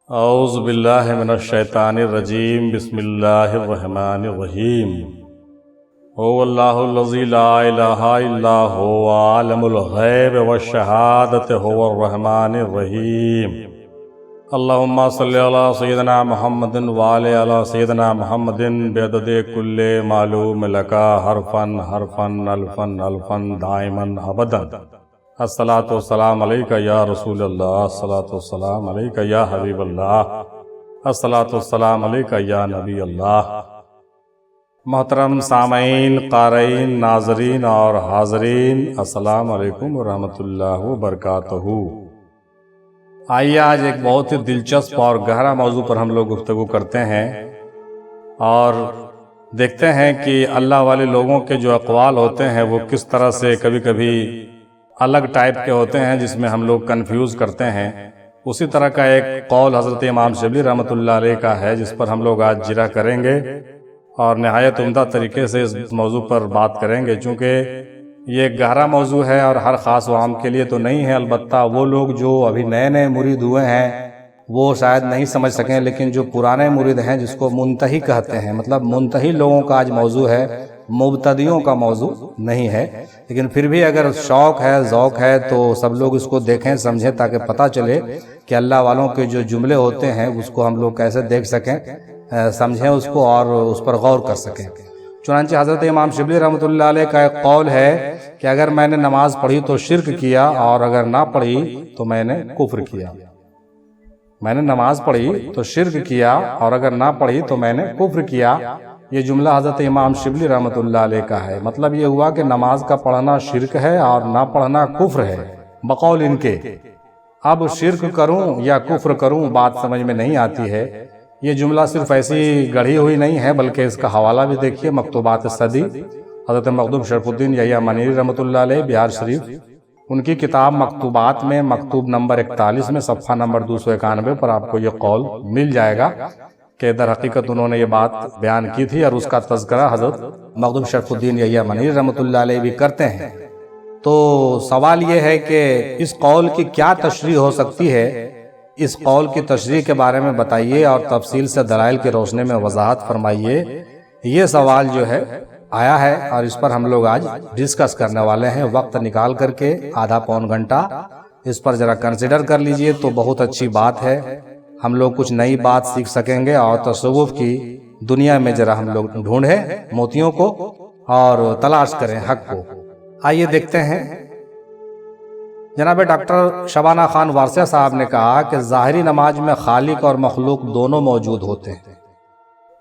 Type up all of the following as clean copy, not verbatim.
اعوذ باللہ من الشیطان الرجیم بسم اللہ الرحمن الرحیم هو اللہ الذی لا الہ الا هو عالم الغیب والشہادۃ هو الرحمن الرحیم اللہم صلی علی سیدنا محمد وعلی علی سیدنا محمد بعدد کل معلوم لک حرفا حرفا الفا الفا دائما ابدا الصلاۃ والسلام علیک یا رسول اللہ، الصلاۃ والسلام علیک یا حبیب اللہ، الصلاۃ والسلام علیک یا نبی اللہ۔ محترم سامعین، قارئین، ناظرین اور حاضرین، السلام علیکم ورحمۃ اللہ وبرکاتہ۔ آئیے آج ایک بہت ہی دلچسپ اور گہرا موضوع پر ہم لوگ گفتگو کرتے ہیں اور دیکھتے ہیں کہ اللہ والے لوگوں کے جو اقوال ہوتے ہیں وہ کس طرح سے کبھی کبھی الگ ٹائپ کے ہوتے ہیں جس میں ہم لوگ کنفیوز کرتے ہیں۔ اسی طرح کا ایک قول حضرت امام شبلی رحمۃ اللہ علیہ کا ہے جس پر ہم لوگ آج جرا کریں گے اور نہایت عمدہ طریقے سے اس موضوع پر بات کریں گے، چونکہ یہ ایک گہرا موضوع ہے اور ہر خاص و عام کے لیے تو نہیں ہے۔ البتہ وہ لوگ جو ابھی نئے نئے مرید ہوئے ہیں وہ شاید نہیں سمجھ سکیں، لیکن جو پرانے مرید ہیں جس کو منتہی کہتے ہیں، مطلب منتہی لوگوں کا آج موضوع ہے، مبتدیوں کا موضوع نہیں ہے، لیکن پھر بھی اگر شوق ہے، ذوق ہے تو سب لوگ اس کو دیکھیں، سمجھیں، تاکہ پتہ چلے کہ اللہ والوں کے جو جملے ہوتے ہیں اس کو ہم لوگ کیسے دیکھ سکیں، سمجھیں اس کو اور اس پر غور کر سکیں۔ چنانچہ حضرت امام شبلی رحمۃ اللہ علیہ کا ایک قول ہے کہ اگر میں نے نماز پڑھی تو شرک کیا اور اگر نہ پڑھی تو میں نے کفر کیا۔ میں نے نماز پڑھی تو شرک کیا اور اگر نہ پڑھی تو میں نے کفر کیا۔ یہ جملہ حضرت امام شبلی رحمۃ اللہ علیہ کا ہے۔ مطلب یہ ہوا کہ نماز کا پڑھنا شرک ہے اور نہ پڑھنا کفر ہے بقول ان کے۔ اب شرک کروں یا کفر کروں بات سمجھ میں نہیں آتی ہے۔ یہ جملہ صرف ایسی گڑھی ہوئی نہیں ہے بلکہ اس کا حوالہ بھی دیکھیے، مکتوبات صدی حضرت مخدوم شرف الدین یحییٰ منیری رحمۃ اللہ علیہ، بہار شریف، ان کی کتاب مکتوبات میں مکتوب نمبر 41 میں صفحہ نمبر 291 پر آپ کو یہ قول مل جائے گا کہ در حقیقت انہوں نے یہ بات بیان کی تھی اور اس کا تذکرہ حضرت مخدوم شرف الدین یحییٰ منیری رحمۃ اللہ علیہ بھی کرتے ہیں۔ تو سوال یہ ہے کہ اس قول کی کیا تشریح ہو سکتی ہے؟ اس قول کی تشریح کے بارے میں بتائیے اور تفصیل سے دلائل کی روشنی میں وضاحت فرمائیے۔ یہ سوال جو ہے آیا ہے اور اس پر ہم لوگ آج ڈسکس کرنے والے ہیں۔ وقت نکال کر کے آدھا پون گھنٹہ اس پر ذرا کنسیڈر کر لیجئے تو بہت اچھی بات ہے۔ ہم لوگ کچھ نئی بات سیکھ سکیں گے اور تصوف کی دنیا میں ذرا ہم لوگ ڈھونڈیں موتیوں کو اور تلاش کریں حق کو۔ آئیے دیکھتے ہیں۔ جناب ڈاکٹر شبانہ خان وارثیہ صاحب نے کہا کہ ظاہری نماز میں خالق اور مخلوق دونوں موجود ہوتے ہیں۔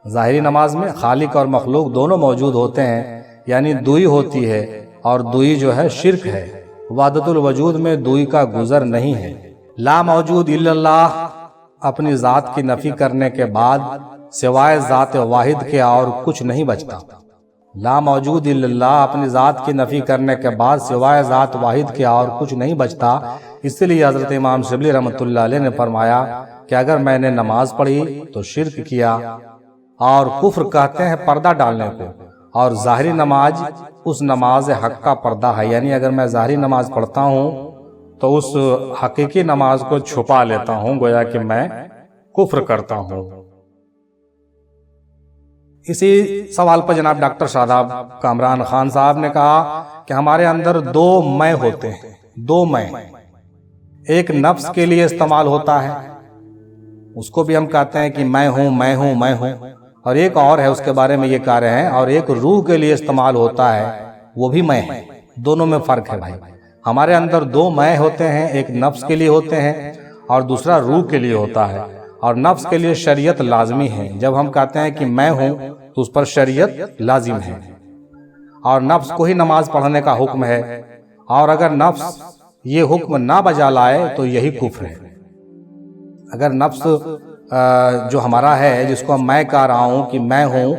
ظاہری نماز میں خالق اور مخلوق دونوں موجود ہوتے ہیں، یعنی دوئی ہوتی ہے اور دوئی جو ہے شرک ہے۔ وحدت الوجود میں دوئی کا گزر نہیں ہے۔ لا موجود الا اللہ اپنی ذات کی نفی کرنے کے بعد سوائے ذات واحد کے اور کچھ نہیں بچتا۔ لا موجود الا اللہ اپنی ذات کی نفی کرنے کے بعد سوائے ذات واحد کے اور کچھ نہیں بچتا۔ اس لیے حضرت امام شبلی رحمۃ اللہ علیہ نے فرمایا کہ اگر میں نے نماز پڑھی تو شرک کیا، اور کفر کہتے ہیں پردہ ڈالنے کو، اور ظاہری نماز اس نماز حق کا پردہ ہے، یعنی اگر میں ظاہری نماز پڑھتا ہوں تو اس حقیقی نماز کو چھپا لیتا ہوں، گویا کہ میں کفر کرتا ہوں۔ اسی سوال پر جناب ڈاکٹر شاداب کامران خان صاحب نے کہا کہ ہمارے اندر دو میں ہوتے ہیں، دو میں۔ ایک نفس کے لیے استعمال ہوتا ہے، اس کو بھی ہم کہتے ہیں کہ میں ہوں میں ہوں میں ہوں، اور ایک اور ہے اس کے بارے میں یہ کہہ رہے ہیں، اور ایک روح کے لیے استعمال ہوتا ہے، وہ بھی میں ہے۔ دونوں میں فرق ہے بھائی۔ ہمارے اندر دو میں ہوتے ہیں، ایک نفس کے لیے ہوتے ہیں اور دوسرا روح کے لیے ہوتا ہے، اور نفس کے لیے شریعت لازمی ہے۔ جب ہم کہتے ہیں کہ میں ہوں تو اس پر شریعت لازم ہے، اور نفس کو ہی نماز پڑھنے کا حکم ہے، اور اگر نفس یہ حکم نہ بجا لائے تو یہی کفر ہے۔ اگر نفس جو ہمارا ہے جس کو میں کہہ رہا ہوں کہ میں ہوں،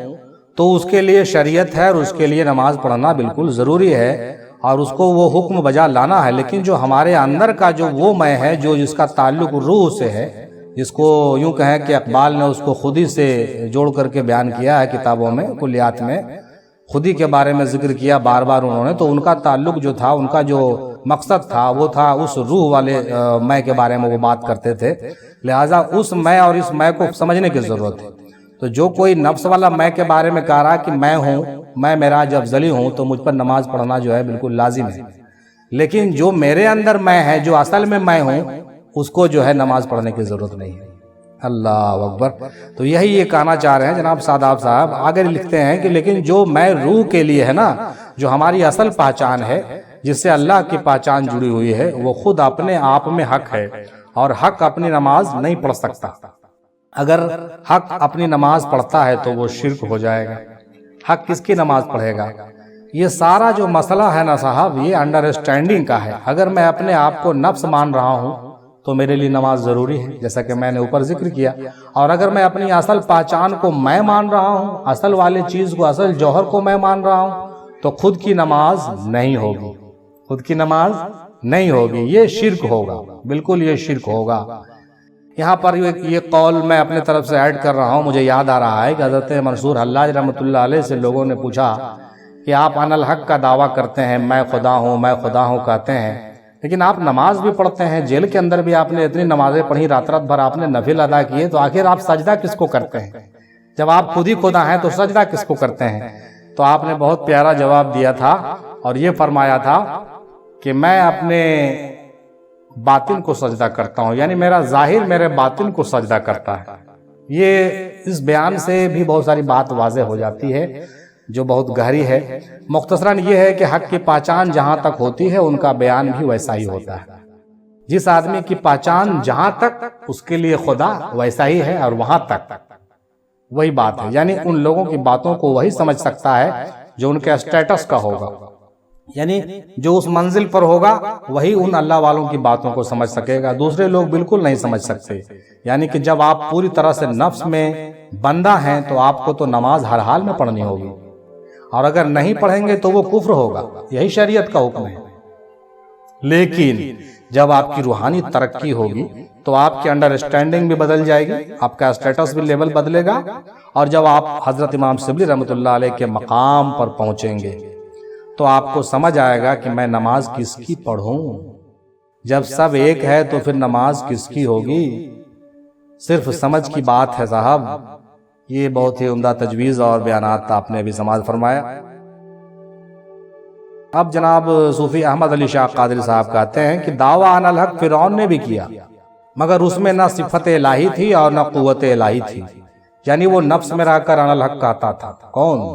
تو اس کے لیے شریعت ہے اور اس کے لیے نماز پڑھنا بالکل ضروری ہے اور اس کو وہ حکم بجا لانا ہے۔ لیکن جو ہمارے اندر کا جو وہ میں ہے جو جس کا تعلق روح سے ہے، جس کو یوں کہیں کہ اقبال نے اس کو خودی سے جوڑ کر کے بیان کیا ہے کتابوں میں، کلیات میں خودی کے بارے میں ذکر کیا بار بار انہوں نے، تو ان کا تعلق جو تھا، ان کا جو مقصد تھا وہ تھا اس روح والے میں کے بارے میں وہ بات کرتے تھے، لہٰذا اس میں اور اس میں کو سمجھنے کی ضرورت ہے۔ تو جو کوئی نفس والا میں کے بارے میں کہہ رہا کہ میں ہوں، میں معراج افضلی ہوں، تو مجھ پر نماز پڑھنا جو ہے بالکل لازم ہے، لیکن جو میرے اندر میں ہے، جو اصل میں ہوں، اس کو جو ہے نماز پڑھنے کی ضرورت نہیں ہے۔ اللہ اکبر۔ تو یہی یہ کہنا چاہ رہے ہیں جناب ساداب صاحب۔ آگے لکھتے ہیں کہ لیکن جو میں روح کے لیے ہے نا، جو ہماری اصل پہچان ہے، جس سے اللہ کی پہچان جڑی ہوئی ہے، وہ خود اپنے آپ میں حق ہے، اور حق اپنی نماز نہیں پڑھ سکتا۔ اگر حق اپنی نماز پڑھتا ہے تو وہ شرک ہو جائے گا۔ حق کس کی نماز پڑھے گا؟ یہ سارا جو مسئلہ ہے نا صاحب، یہ انڈرسٹینڈنگ کا ہے۔ اگر میں اپنے آپ کو نفس مان رہا ہوں تو میرے لیے نماز ضروری ہے، جیسا کہ میں نے اوپر ذکر کیا، اور اگر میں اپنی اصل پہچان کو میں مان رہا ہوں، اصل والی چیز کو، اصل جوہر کو میں مان رہا ہوں، تو خود کی نماز نہیں ہوگی، خود کی نماز نہیں ہوگی، یہ شرک ہوگا، بالکل یہ شرک ہوگا۔ یہاں پر یہ قول میں اپنے طرف سے ایڈ کر رہا ہوں، مجھے یاد آ رہا ہے کہ حضرت منصور حلاج رحمۃ اللہ علیہ سے لوگوں نے پوچھا کہ آپ ان الحق کا دعویٰ کرتے ہیں، میں خدا ہوں کہتے ہیں، لیکن آپ نماز بھی پڑھتے ہیں، جیل کے اندر بھی آپ نے اتنی نمازیں پڑھی، رات بھر آپ نے نفل ادا کیے، تو آخر آپ سجدہ کس کو کرتے ہیں؟ جب آپ خود ہی خدا ہیں تو سجدہ کس کو کرتے ہیں؟ تو آپ نے بہت پیارا جواب دیا تھا، اور یہ فرمایا تھا کہ میں اپنے باطن کو سجدہ کرتا ہوں، یعنی میرا ظاہر میرے باطن کو سجدہ کرتا ہے۔ یہ اس بیان سے بھی بہت ساری بات واضح ہو جاتی ہے جو بہت گہری ہے۔ مختصراً یہ ہے کہ حق کی پہچان جہاں تک ہوتی ہے، ان کا بیان بھی ویسا ہی ہوتا ہے۔ جس آدمی کی پہچان جہاں تک، اس کے لیے خدا ویسا ہی ہے، اور وہاں تک وہی بات ہے، یعنی ان لوگوں کی باتوں کو وہی سمجھ سکتا ہے جو ان کے اسٹیٹس کا ہوگا، یعنی جو اس منزل پر ہوگا وہی ان اللہ والوں کی باتوں کو سمجھ سکے گا، دوسرے لوگ بالکل نہیں سمجھ سکتے۔ یعنی کہ جب آپ پوری طرح سے نفس میں بندہ ہیں تو آپ کو تو نماز ہر حال میں پڑھنی ہوگی، اور اگر نہیں پڑھیں گے تو وہ کفر ہوگا، یہی شریعت کا حکم ہے۔ لیکن جب آپ کی روحانی ترقی ہوگی تو آپ کی انڈرسٹینڈنگ بھی بدل جائے گی، آپ کا اسٹیٹس بھی لیول بدلے گا، اور جب آپ حضرت امام شبلی رحمۃ اللہ علیہ کے مقام پر پہنچیں گے تو آپ کو سمجھ آئے گا کہ میں نماز کس کی پڑھوں۔ جب سب ایک ہے تو پھر نماز کس کی ہوگی؟ صرف سمجھ کی بات ہے صاحب۔ یہ بہت ہی عمدہ تجویز اور بیانات آپ نے بھی سماعت فرمایا۔ اب جناب صوفی احمد علی شاہ قادری صاحب کہتے ہیں کہ دعویٰ عن الحق فرعون نے بھی کیا، مگر اس میں نہ صفت الہی تھی اور نہ قوت الہی تھی، یعنی وہ نفس میں رہ کر عن الحق کہتا تھا۔ کون؟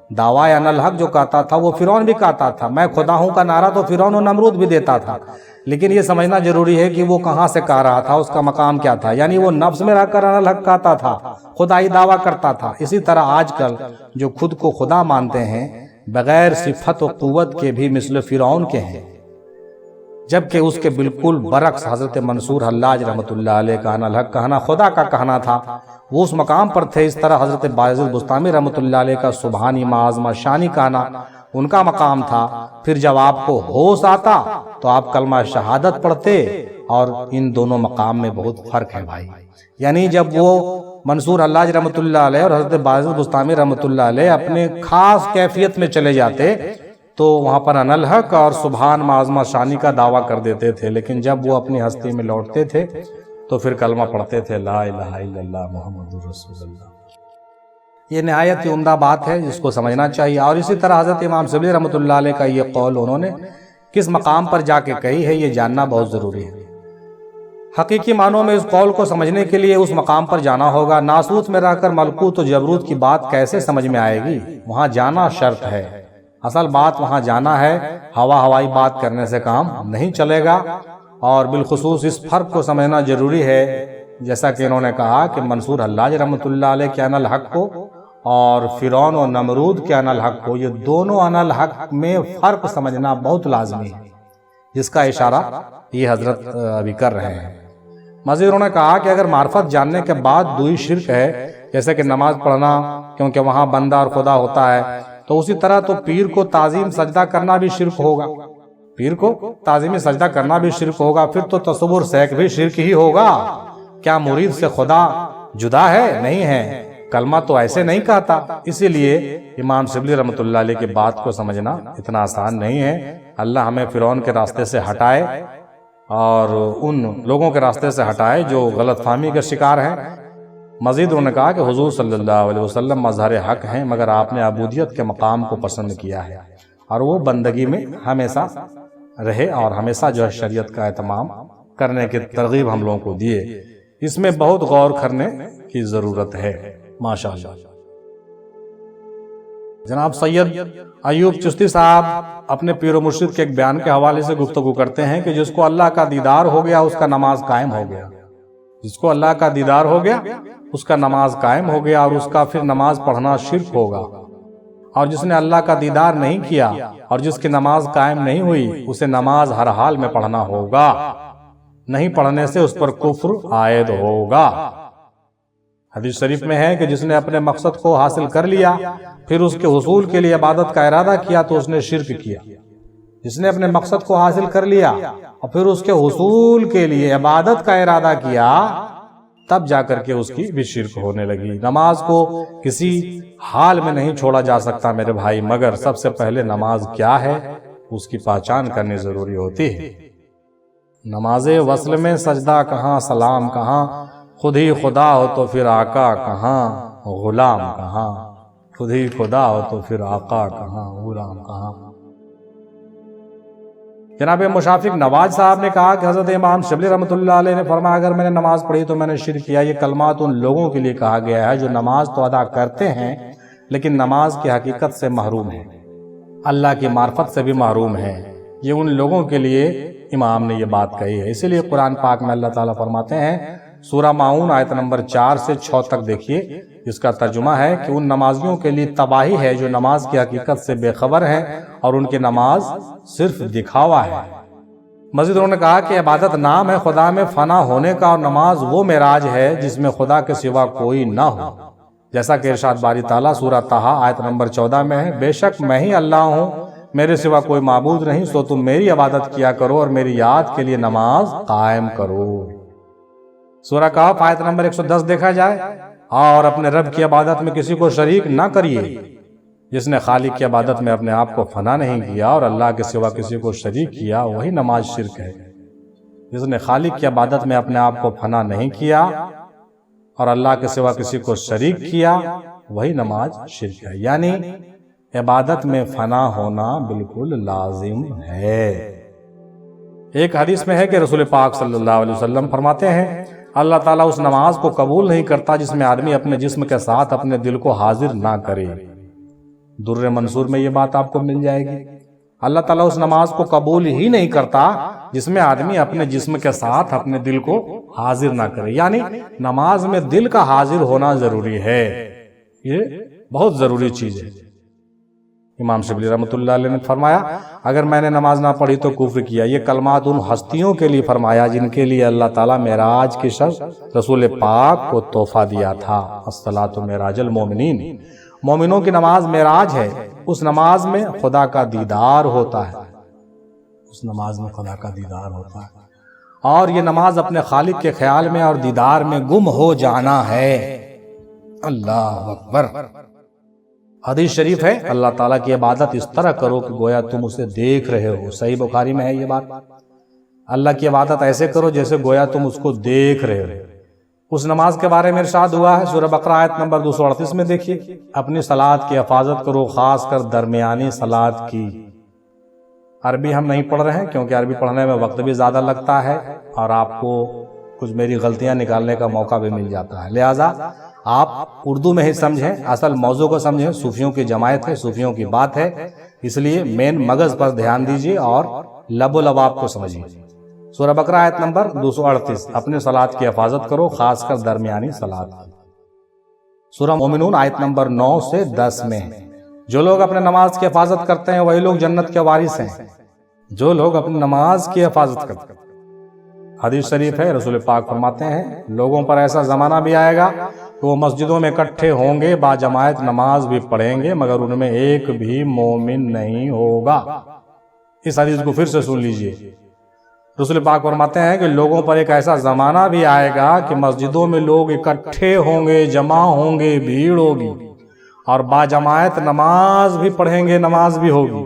دعویٰ عن الحق جو کہتا تھا وہ فرعون بھی کہتا تھا، میں خدا ہوں کا نعرہ تو فرعون و نمرود بھی دیتا تھا، لیکن یہ سمجھنا ضروری ہے کہ وہ کہاں سے کہہ رہا تھا، اس کا مقام کیا تھا، یعنی وہ نفس میں رہ کر عن الحق کہتا تھا، خدائی دعویٰ کرتا تھا۔ اسی طرح آج کل جو خود کو خدا مانتے ہیں بغیر صفت و قوت کے بھی مثل فرعون کے ہیں، جبکہ اس کے بالکل برعکس حضرت منصور حلاج رحمۃ اللہ علیہ کا عن الحق کہنا خدا کا کہنا تھا، وہ اس مقام پر تھے۔ اس طرح حضرت بایزید بستامی رحمۃ اللہ علیہ کا سبحانی معظمہ شانی کہنا ان کا مقام تھا۔ پھر جب آپ کو ہوش آتا تو آپ کلمہ شہادت پڑھتے، اور ان دونوں مقام میں بہت فرق ہے بھائی۔ یعنی جب وہ منصور حلاج رحمۃ اللہ علیہ اور حضرت بایزید بستامی رحمۃ اللہ علیہ اپنے خاص کیفیت میں چلے جاتے تو وہاں پر عن الحق اور سبحان معظمہ شانی کا دعویٰ کر دیتے تھے، لیکن جب وہ اپنی ہستی میں لوٹتے تھے تو پھر کلمہ پڑھتے تھے لا الہ الا اللہ محمد رسول اللہ۔ یہ نہایت ہی عمدہ بات ہے جس کو سمجھنا چاہیے۔ اور اسی طرح حضرت امام شبلی رحمۃ اللہ علیہ کا یہ قول انہوں نے کس مقام پر جا کے کہی ہے، یہ جاننا بہت ضروری ہے۔ حقیقی معنوں میں اس قول کو سمجھنے کے لیے اس مقام پر جانا ہوگا۔ ناسوت میں رہ کر ملکوت و جبروت کی بات کیسے سمجھ میں آئے گی؟ وہاں جانا شرط ہے، اصل بات وہاں جانا ہے، ہوائی بات کرنے سے کام نہیں چلے گا۔ اور بالخصوص اس فرق کو سمجھنا ضروری ہے، جیسا کہ انہوں نے کہا کہ منصور حلاج رحمۃ اللہ علیہ کے عن الحق کو اور فرعون و نمرود کے عن الحق کو، یہ دونوں عن الحق میں فرق سمجھنا بہت لازمی ہے، جس کا اشارہ یہ حضرت ابھی کر رہے ہیں۔ مزید انہوں نے کہا کہ اگر معرفت جاننے کے بعد دوئی شرک ہے، جیسے کہ نماز پڑھنا کیونکہ وہاں بندہ اور خدا ہوتا ہے، تو اسی طرح تو پیر کو تعظیم سجدہ کرنا بھی شرک ہوگا، پیر کو تعظیمی سجدہ کرنا بھی شرک ہوگا، پھر تو تصور سیک بھی شرک ہی ہوگا۔ کیا مرید سے خدا جدا ہے؟ نہیں ہے، کلمہ تو ایسے نہیں کہتا۔ اسی لیے امام شبلی رحمۃ اللہ علیہ کی بات کو سمجھنا اتنا آسان نہیں ہے۔ اللہ ہمیں فرعون کے راستے سے ہٹائے اور ان لوگوں کے راستے سے ہٹائے جو غلط فہمی کے شکار ہیں۔ مزید انہوں نے کہا کہ حضور صلی اللہ علیہ وسلم مظہر حق ہیں، مگر آپ نے عبودیت کے مقام کو پسند کیا ہے اور وہ بندگی میں ہمیشہ رہے اور ہمیشہ جو ہے شریعت کا اہتمام کرنے کی ترغیب ہم لوگوں کو دیے۔ اس میں بہت غور کرنے کی ضرورت ہے۔ ماشاءاللہ۔ جناب سید ایوب چشتی صاحب اپنے پیر و مرشد کے ایک بیان کے حوالے سے گفتگو کرتے ہیں کہ جس کو اللہ کا دیدار ہو گیا اس کا نماز قائم ہو گیا۔ جس کو اللہ کا دیدار ہو گیا اس کا نماز قائم ہو گیا اور اس کا پھر نماز پڑھنا شرک ہوگا، اور جس نے اللہ کا دیدار نہیں کیا اور جس کی نماز قائم نہیں ہوئی اسے نماز ہر حال میں پڑھنا ہوگا، نہیں پڑھنے سے اس پر کفر عائد ہوگا۔ حدیث شریف میں ہے کہ جس نے اپنے مقصد کو حاصل کر لیا پھر اس کے حصول کے لیے عبادت کا ارادہ کیا تو اس نے شرک کیا۔ جس نے اپنے مقصد کو حاصل کر لیا اور پھر اس کے حصول کے لیے عبادت کا ارادہ کیا تب جا کر کے اس کی بھی شرک ہونے لگی۔ نماز کو کسی حال میں نہیں چھوڑا جا سکتا میرے بھائی، مگر سب سے پہلے نماز کیا ہے اس کی پہچان کرنی ضروری ہوتی ہے۔ نماز وصل میں سجدہ کہاں، سلام کہاں، خود ہی خدا ہو تو پھر آقا کہاں، غلام کہاں، خود ہی خدا ہو تو پھر آقا کہاں، غلام کہاں۔ جناب مشافق نواز صاحب نے کہا کہ حضرت امام شبلی رحمۃ اللہ علیہ نے فرمایا اگر میں نے نماز پڑھی تو میں نے شرک کیا۔ یہ کلمات ان لوگوں کے لیے کہا گیا ہے جو نماز تو ادا کرتے ہیں لیکن نماز کی حقیقت سے محروم ہیں، اللہ کی معرفت سے بھی محروم ہیں۔ یہ ان لوگوں کے لیے امام نے یہ بات کہی ہے۔ اسی لیے قرآن پاک میں اللہ تعالیٰ فرماتے ہیں، سورہ ماؤن آیت نمبر 4 سے 6 تک دیکھیے، جس کا ترجمہ ہے کہ ان نمازیوں کے لیے تباہی ہے جو نماز کی حقیقت سے بے خبر ہیں اور ان کی نماز صرف دکھاوا ہے۔ مزید انہوں نے کہا کہ عبادت نام ہے خدا میں فنا ہونے کا، اور نماز وہ معراج ہے جس میں خدا کے سوا کوئی نہ ہو، جیسا کہ ارشاد باری تعالیٰ سورہ طٰہٰ آیت نمبر 14 میں ہے، بے شک میں ہی اللہ ہوں، میرے سوا کوئی معبود نہیں، سو تم میری عبادت کیا کرو اور میری یاد کے لیے نماز قائم کرو۔ سورہ کہف آیت نمبر 110 دیکھا جائے، اور اپنے رب کی عبادت میں کسی کو شریک نہ کریے۔ جس نے خالق کی عبادت میں اپنے آپ کو فنا نہیں کیا اور اللہ کے سوا کسی کو شریک کیا وہی نماز شرک ہے۔ جس نے خالق کی عبادت میں اپنے آپ کو فنا نہیں کیا اور اللہ کے سوا کسی کو شریک کیا وہی نماز شرک ہے، یعنی عبادت میں فنا ہونا بالکل لازم ہے۔ ایک حدیث میں ہے کہ رسول پاک صلی اللہ علیہ وسلم فرماتے ہیں اللہ تعالیٰ اس نماز کو قبول نہیں کرتا جس میں آدمی اپنے جسم کے ساتھ اپنے دل کو حاضر نہ کرے۔ در منصور میں یہ بات آپ کو مل جائے گی۔ اللہ تعالیٰ اس نماز کو قبول ہی نہیں کرتا جس میں آدمی اپنے جسم کے ساتھ اپنے دل کو حاضر نہ کرے، یعنی نماز میں دل کا حاضر ہونا ضروری ہے، یہ بہت ضروری چیز ہے۔ امام شبلی رحمۃ اللہ علیہ نے فرمایا اگر میں نے نماز نہ پڑھی تو کفر کیا۔ یہ کلمات ان ہستیوں کے لیے فرمایا جن کے لیے اللہ تعالیٰ معراج کی شب رسول پاک کو تحفہ دیا تھا۔ الصلاۃ معراج المومنین، مومنوں کی نماز معراج ہے، اس نماز میں خدا کا دیدار ہوتا ہے، اس نماز میں خدا کا دیدار ہوتا ہے، اور یہ نماز اپنے خالق کے خیال میں اور دیدار میں گم ہو جانا ہے۔ اللہ اکبر۔ حدیث شریف ہے اللہ تعالیٰ کی عبادت اس طرح کرو کہ گویا تم اسے دیکھ رہے ہو، صحیح بخاری میں ہے یہ بات۔ اللہ کی عبادت ایسے کرو جیسے گویا تم اس کو دیکھ رہے ہو۔ اس نماز کے بارے میں ارشاد ہوا ہے سورہ بقرہ آیت نمبر 238 میں دیکھیے، اپنی صلات کی حفاظت کرو، خاص کر درمیانی صلات کی۔ عربی ہم نہیں پڑھ رہے ہیں کیونکہ عربی پڑھنے میں وقت بھی زیادہ لگتا ہے اور آپ کو کچھ میری غلطیاں نکالنے کا موقع بھی مل جاتا ہے، لہٰذا آپ اردو میں ہی سمجھیں، اصل موضوع کو سمجھیں۔ صوفیوں کی جماعت ہے، صوفیوں کی بات ہے، اس لیے مین مغز پر دھیان دیجیے اور لب و لباب کو سمجھیے۔ سورہ بقرہ آیت نمبر 238، اپنے صلات کی حفاظت کرو، خاص کر درمیانی صلات کی۔ سورہ مومنون آیت نمبر 9 سے 10 میں جو لوگ اپنے نماز کی حفاظت کرتے ہیں وہی لوگ جنت کے وارث ہیں، جو لوگ اپنی نماز کی حفاظت کرتے ہیں۔ حدیث شریف ہے رسول پاک فرماتے ہیں لوگوں پر ایسا زمانہ بھی آئے گا کہ وہ مسجدوں میں اکٹھے ہوں گے، باجماعت نماز بھی پڑھیں گے، مگر ان میں ایک بھی مومن نہیں ہوگا۔ اس حدیث کو پھر سے سن لیجئے، رسول پاک فرماتے ہیں کہ لوگوں پر ایک ایسا زمانہ بھی آئے گا کہ مسجدوں میں لوگ اکٹھے ہوں گے، جمع ہوں گے، بھیڑ ہوگی، اور باجماعت نماز بھی پڑھیں گے، نماز بھی ہوگی،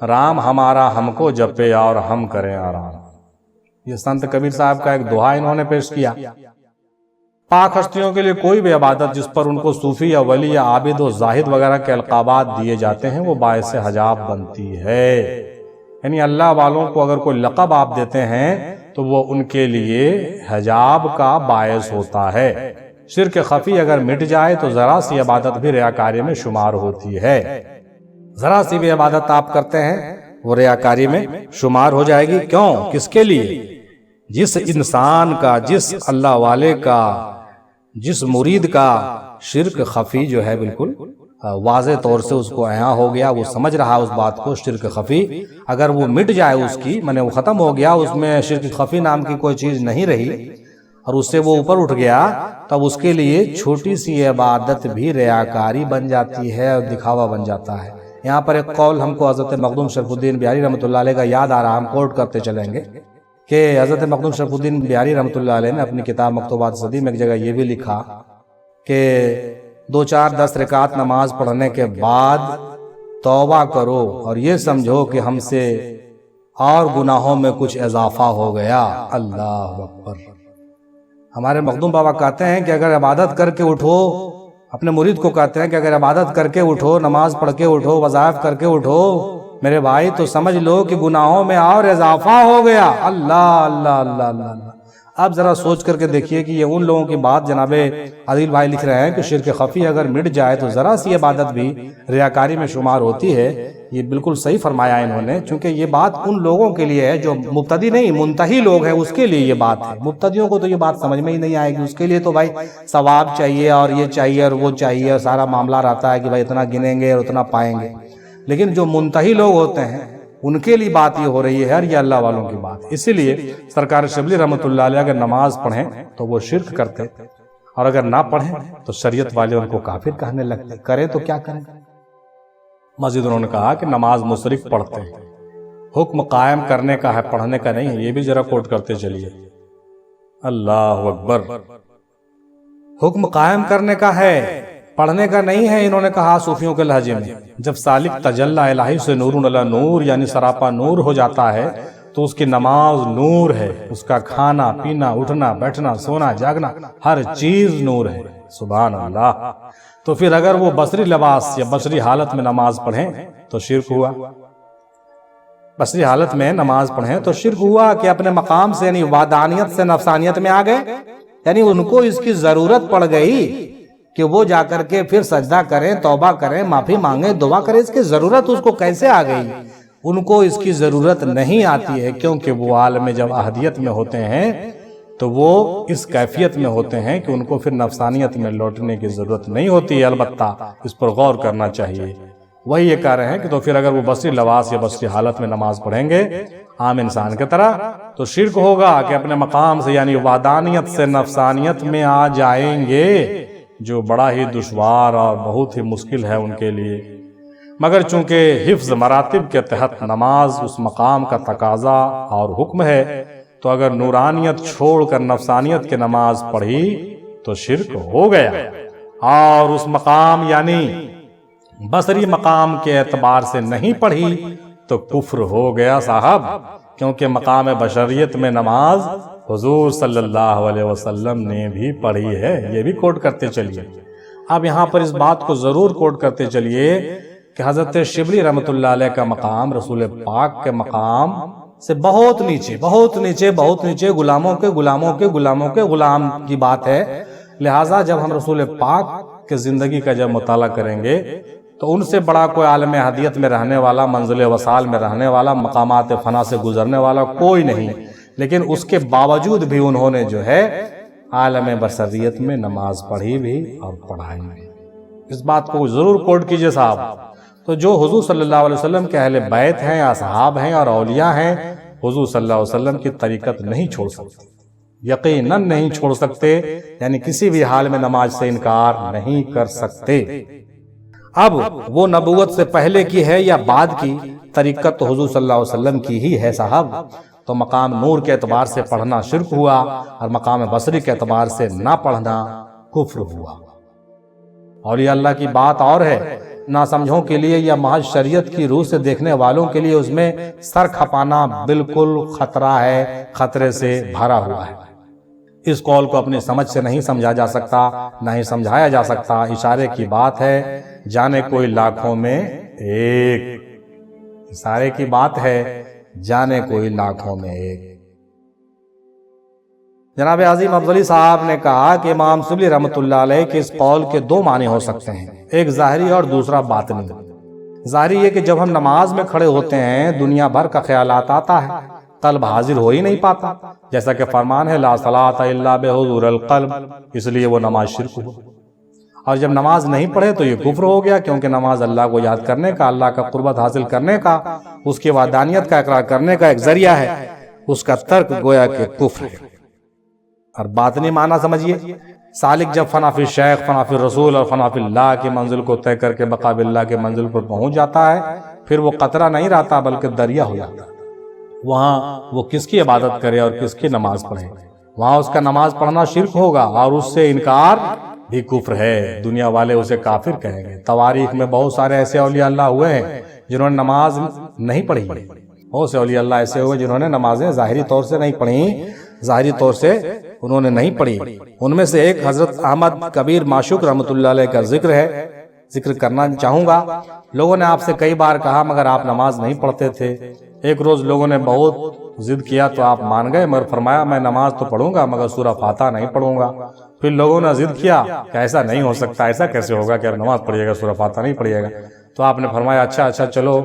رام ہمارا ہم کو جپے اور ہم کریں آرام۔ یہ سنت کبیر صاحب کا ایک دعا انہوں نے پیش کیا۔ پاک ہستیوں کے لیے کوئی بھی عبادت جس پر ان کو صوفی یا ولی یا عابد و زاہد وغیرہ کے القابات دیے جاتے ہیں وہ باعث حجاب بنتی ہے۔ یعنی اللہ والوں کو اگر کوئی لقب آپ دیتے ہیں تو وہ ان کے لیے حجاب کا باعث ہوتا ہے۔ شرک خفی اگر مٹ جائے تو ذرا سی عبادت بھی ریاکاری میں شمار ہوتی ہے۔ ذرا سی بھی عبادت آپ کرتے ہیں وہ ریاکاری میں شمار ہو جائے گی۔ کیوں؟ کس کے لیے؟ جس انسان کا، جس اللہ والے کا، جس مرید کا شرک خفی جو ہے بالکل واضح طور سے اس کو عیاں ہو گیا، وہ سمجھ رہا اس بات کو، شرک خفی اگر وہ مٹ جائے اس کی، مانے وہ ختم ہو گیا، اس میں شرک خفی نام کی کوئی چیز نہیں رہی اور اس سے وہ اوپر اٹھ گیا، تب اس کے لیے چھوٹی سی عبادت بھی ریاکاری بن جاتی ہے اور دکھاوا بن جاتا ہے۔ یہاں پر ایک قول ہم کو حضرت مخدوم شرف الدین بہاری رحمۃ اللہ علیہ کا یاد آ رہا، ہم کوٹ کرتے چلیں گے کہ حضرت مخدوم شرف الدین بہاری رحمۃ اللہ علیہ نے اپنی کتاب مکتوبات صدی میں ایک جگہ یہ بھی لکھا کہ 2-4-10 رکعت نماز پڑھنے کے بعد توبہ کرو اور یہ سمجھو کہ ہم سے اور گناہوں میں کچھ اضافہ ہو گیا۔ اللہ اکبر۔ ہمارے مخدوم بابا کہتے ہیں کہ اگر عبادت کر کے اٹھو، اپنے مرید کو کہتے ہیں کہ اگر عبادت کر کے اٹھو، نماز پڑھ کے اٹھو، وظائف کر کے اٹھو میرے بھائی، تو سمجھ لو کہ گناہوں میں اور اضافہ ہو گیا۔ اللہ اللہ اللہ اللہ۔ اب ذرا سوچ کر کے دیکھیے کہ یہ ان لوگوں کی بات جناب عادل بھائی لکھ رہے ہیں کہ شرک خفی اگر مٹ جائے تو ذرا سی عبادت بھی ریاکاری میں شمار ہوتی ہے۔ یہ بالکل صحیح فرمایا انہوں نے، چونکہ یہ بات ان لوگوں کے لیے ہے جو مبتدی نہیں، منتہی لوگ ہیں، اس کے لیے یہ بات ہے۔ مبتدیوں کو تو یہ بات سمجھ میں ہی نہیں آئے گی، اس کے لیے تو بھائی ثواب چاہیے اور یہ چاہیے اور وہ چاہیے، اور سارا معاملہ رہتا ہے کہ بھائی اتنا گنیں گے اور اتنا پائیں گے۔ لیکن جو منتہی لوگ ہوتے ہیں ان کے لیے بات یہ ہو رہی ہے، اور یہ اللہ والوں کی بات۔ اسی لیے سرکار شبلی رحمۃ اللہ علیہ اگر نماز پڑھیں تو وہ شرک کرتے، اور اگر نہ پڑھیں تو شریعت والے ان کو کافر کہنے لگتے۔ کریں تو کیا کریں؟ مزید انہوں نے کہا کہ نماز مشرک پڑھتے ہیں، حکم قائم کرنے کا ہے، پڑھنے کا نہیں ہے۔ یہ بھی ذرا کوٹ کرتے چلیے۔ اللہ اکبر۔ حکم قائم کرنے کا ہے، پڑھنے کا نہیں ہے۔ انہوں نے کہا صوفیوں کے لہجے میں، جب سالک تجلی الہی سے نور علی نور یعنی سراپا نور ہو جاتا ہے تو اس کی نماز نور ہے، اس کا کھانا پینا اٹھنا بیٹھنا سونا جاگنا ہر چیز نور ہے۔ سبحان اللہ۔ تو پھر اگر وہ بصری لباس یا بصری حالت میں نماز پڑھیں تو شرک ہوا۔ بصری حالت میں نماز پڑھیں تو شرک ہوا کہ اپنے مقام سے یعنی وحدانیت سے نفسانیت میں آ گئے، یعنی ان کو اس کی ضرورت پڑ گئی کہ وہ جا کر کے پھر سجدہ کریں، توبہ کریں، معافی مانگیں، دعا کریں۔ اس کی ضرورت اس کو کیسے آ گئی؟ ان کو اس کی ضرورت نہیں آتی ہے، کیونکہ وہ عالم جب احدیت میں ہوتے ہیں تو وہ اس کیفیت میں ہوتے ہیں کہ ان کو پھر نفسانیت میں لوٹنے کی ضرورت نہیں ہوتی ہے۔ البتہ اس پر غور کرنا چاہیے۔ وہی یہ کہہ رہے ہیں کہ تو پھر اگر وہ بصری لباس یا بصری حالت میں نماز پڑھیں گے عام انسان کی طرح تو شرک ہوگا کہ اپنے مقام سے یعنی وحدانیت سے نفسانیت میں آ جائیں گے، جو بڑا ہی دشوار اور بہت ہی مشکل ہے ان کے لیے۔ مگر چونکہ حفظ مراتب کے تحت نماز اس مقام کا تقاضا اور حکم ہے، تو اگر نورانیت چھوڑ کر نفسانیت کی نماز پڑھی تو شرک ہو گیا، اور اس مقام یعنی بصری مقام کے اعتبار سے نہیں پڑھی تو کفر ہو گیا صاحب، کیونکہ مقام بشریت میں نماز حضور صلی اللہ علیہ وسلم نے بھی پڑھی ہے۔ یہ بھی کوٹ کرتے چلیے۔ اب یہاں پر اس بات کو ضرور کوٹ کرتے چلیے کہ حضرت شبلی رحمۃ اللہ علیہ کا مقام رسول پاک کے مقام سے بہت نیچے بہت نیچے بہت نیچے، غلاموں کے غلاموں کے غلاموں کے غلام کی بات ہے۔ لہٰذا جب ہم رسول پاک کے زندگی کا جب مطالعہ کریں گے تو ان سے بڑا کوئی عالم احدیت میں رہنے والا، منزل وصال میں رہنے والا، مقامات فنا سے گزرنے والا کوئی نہیں، لیکن اس کے باوجود بھی انہوں نے جو ہے عالم بصریت میں نماز پڑھی بھی اور پڑھائی بھی۔ اس بات کو ضرور کوٹ کیجئے صاحب۔ تو جو حضور صلی اللہ علیہ وسلم کے اہل بیت ہیں، اصحاب ہیں اور اولیاء ہیں، حضور صلی اللہ علیہ وسلم کی طریقت نہیں چھوڑ سکتے، یقیناً نہیں چھوڑ سکتے، یعنی کسی بھی حال میں نماز سے انکار نہیں کر سکتے۔ اب وہ نبوت سے پہلے کی ہے یا بعد کی طریقت تو حضور صلی اللہ علیہ وسلم کی ہی ہے صاحب۔ تو مقام نور کے اعتبار سے پڑھنا شرک ہوا، اور مقام بصری کے اعتبار سے نہ پڑھنا کفر ہوا۔ اور یہ اللہ کی بات اور ہے، ناسمجھوں کے لیے یا محض شریعت کی روح سے دیکھنے والوں کے لیے اس میں سر کھپانا بالکل خطرہ ہے، خطرے سے بھرا ہوا ہے۔ اس قول کو اپنی سمجھ سے نہیں سمجھا جا سکتا، نہ ہی سمجھایا جا سکتا، اشارے کی بات ہے، جانے کوئی لاکھوں میں ایک۔ اشارے کی بات ہے، جانے کوئی لاکھوں میں ایک۔ جناب عظیم افضلی صاحب نے کہا کہ امام شبلی رحمۃ اللہ علیہ کے اس قول کے دو معنی ہو سکتے ہیں، ایک ظاہری اور دوسرا باطنی۔ ظاہری یہ کہ جب ہم نماز میں کھڑے ہوتے ہیں دنیا بھر کا خیالات آتا ہے، قلب حاضر ہو ہی نہیں پاتا، جیسا کہ فرمان ہے لا صلاۃ الا بحضور القلب، اس لیے وہ نماز شرک ہو۔ اور جب نماز نہیں پڑھے تو یہ کفر ہو گیا، کیونکہ نماز اللہ کو یاد کرنے کا، اللہ کا قربت حاصل کرنے کا، اس کی وحدانیت کا اقرار کرنے کا ایک ذریعہ ہے، اس کا ترک گویا کہ کفر ہے۔ اور باطنی معنی سمجھیے، سالک جب فنا فی الشیخ، فنا فی الرسول اور فنا فی اللہ کی منزل کو طے کر کے بقا باللہ کے منزل پر پہنچ جاتا ہے، پھر وہ قطرہ نہیں رہتا بلکہ دریا ہو جاتا ہے۔ وہاں وہ کس کی عبادت کرے اور کس کی نماز پڑھے، وہاں اس کا نماز پڑھنا شرک ہوگا اور اس سے انکار بھی کفر ہے، دنیا والے اسے کافر کہیں گے۔ تواریخ میں بہت سارے ایسے اولیاء اللہ ہوئے ہیں جنہوں نے نماز نہیں پڑھی، بہت سے اولیاء اللہ ایسے ہوئے جنہوں نے نمازیں ظاہری طور سے نہیں پڑھی، ظاہری طور سے انہوں نے نہیں پڑھی۔ ان میں سے ایک حضرت احمد کبیر معشوق رحمۃ اللہ علیہ کا ذکر ہے، ذکر کرنا چاہوں گا۔ لوگوں نے آپ سے کئی بار کہا مگر آپ نماز نہیں پڑھتے تھے۔ ایک روز لوگوں نے بہت ضد کیا تو آپ مان گئے، مگر فرمایا میں نماز تو پڑھوں گا مگر سورہ فاتحہ نہیں پڑھوں گا۔ پھر لوگوں نے ضد کیا کہ ایسا نہیں ہو سکتا، ایسا کیسے ہوگا کہ آپ نماز پڑھیے گا سورہ فاتحہ نہیں پڑھیے گا؟ تو آپ نے فرمایا اچھا چلو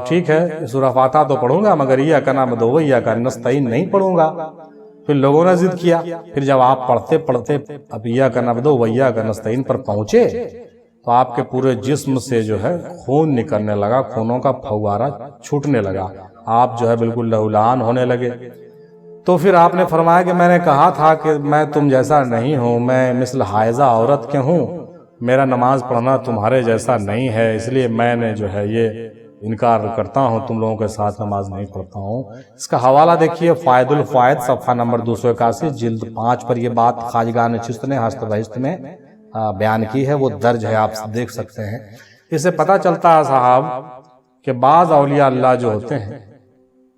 ٹھیک ہے، سورہ فاتحہ تو پڑھوں گا مگر ایاک نعبد و ایاک نستعین نہیں پڑھوں گا۔ پھر لوگوں نے ضد کیا، پھر جب آپ پڑھتے پڑھتے اب ایاک نعبد و ایاک نستعین پر پہنچے تو آپ کے پورے جسم سے جو ہے خون نکلنے لگا، خونوں کا پھوارہ چھوٹنے لگا، آپ جو ہے بالکل لہولان ہونے لگے۔ تو پھر آپ نے فرمایا کہ میں نے کہا تھا کہ میں تم جیسا نہیں ہوں، میں مثل حائضہ عورت کے ہوں، میرا نماز پڑھنا تمہارے جیسا نہیں ہے، اس لیے میں نے جو ہے یہ انکار کرتا ہوں، تم لوگوں کے ساتھ نماز نہیں پڑھتا ہوں۔ اس کا حوالہ دیکھیے فائد الفائد صفحہ نمبر 281 جلد 5 پر یہ بات خواجگان چشت نے ہست بہشت میں بیان کی ہے، وہ درج ہے، آپ دیکھ سکتے ہیں۔ اس سے پتہ چلتا ہے صاحب کہ بعض اولیاء اللہ جو ہوتے ہیں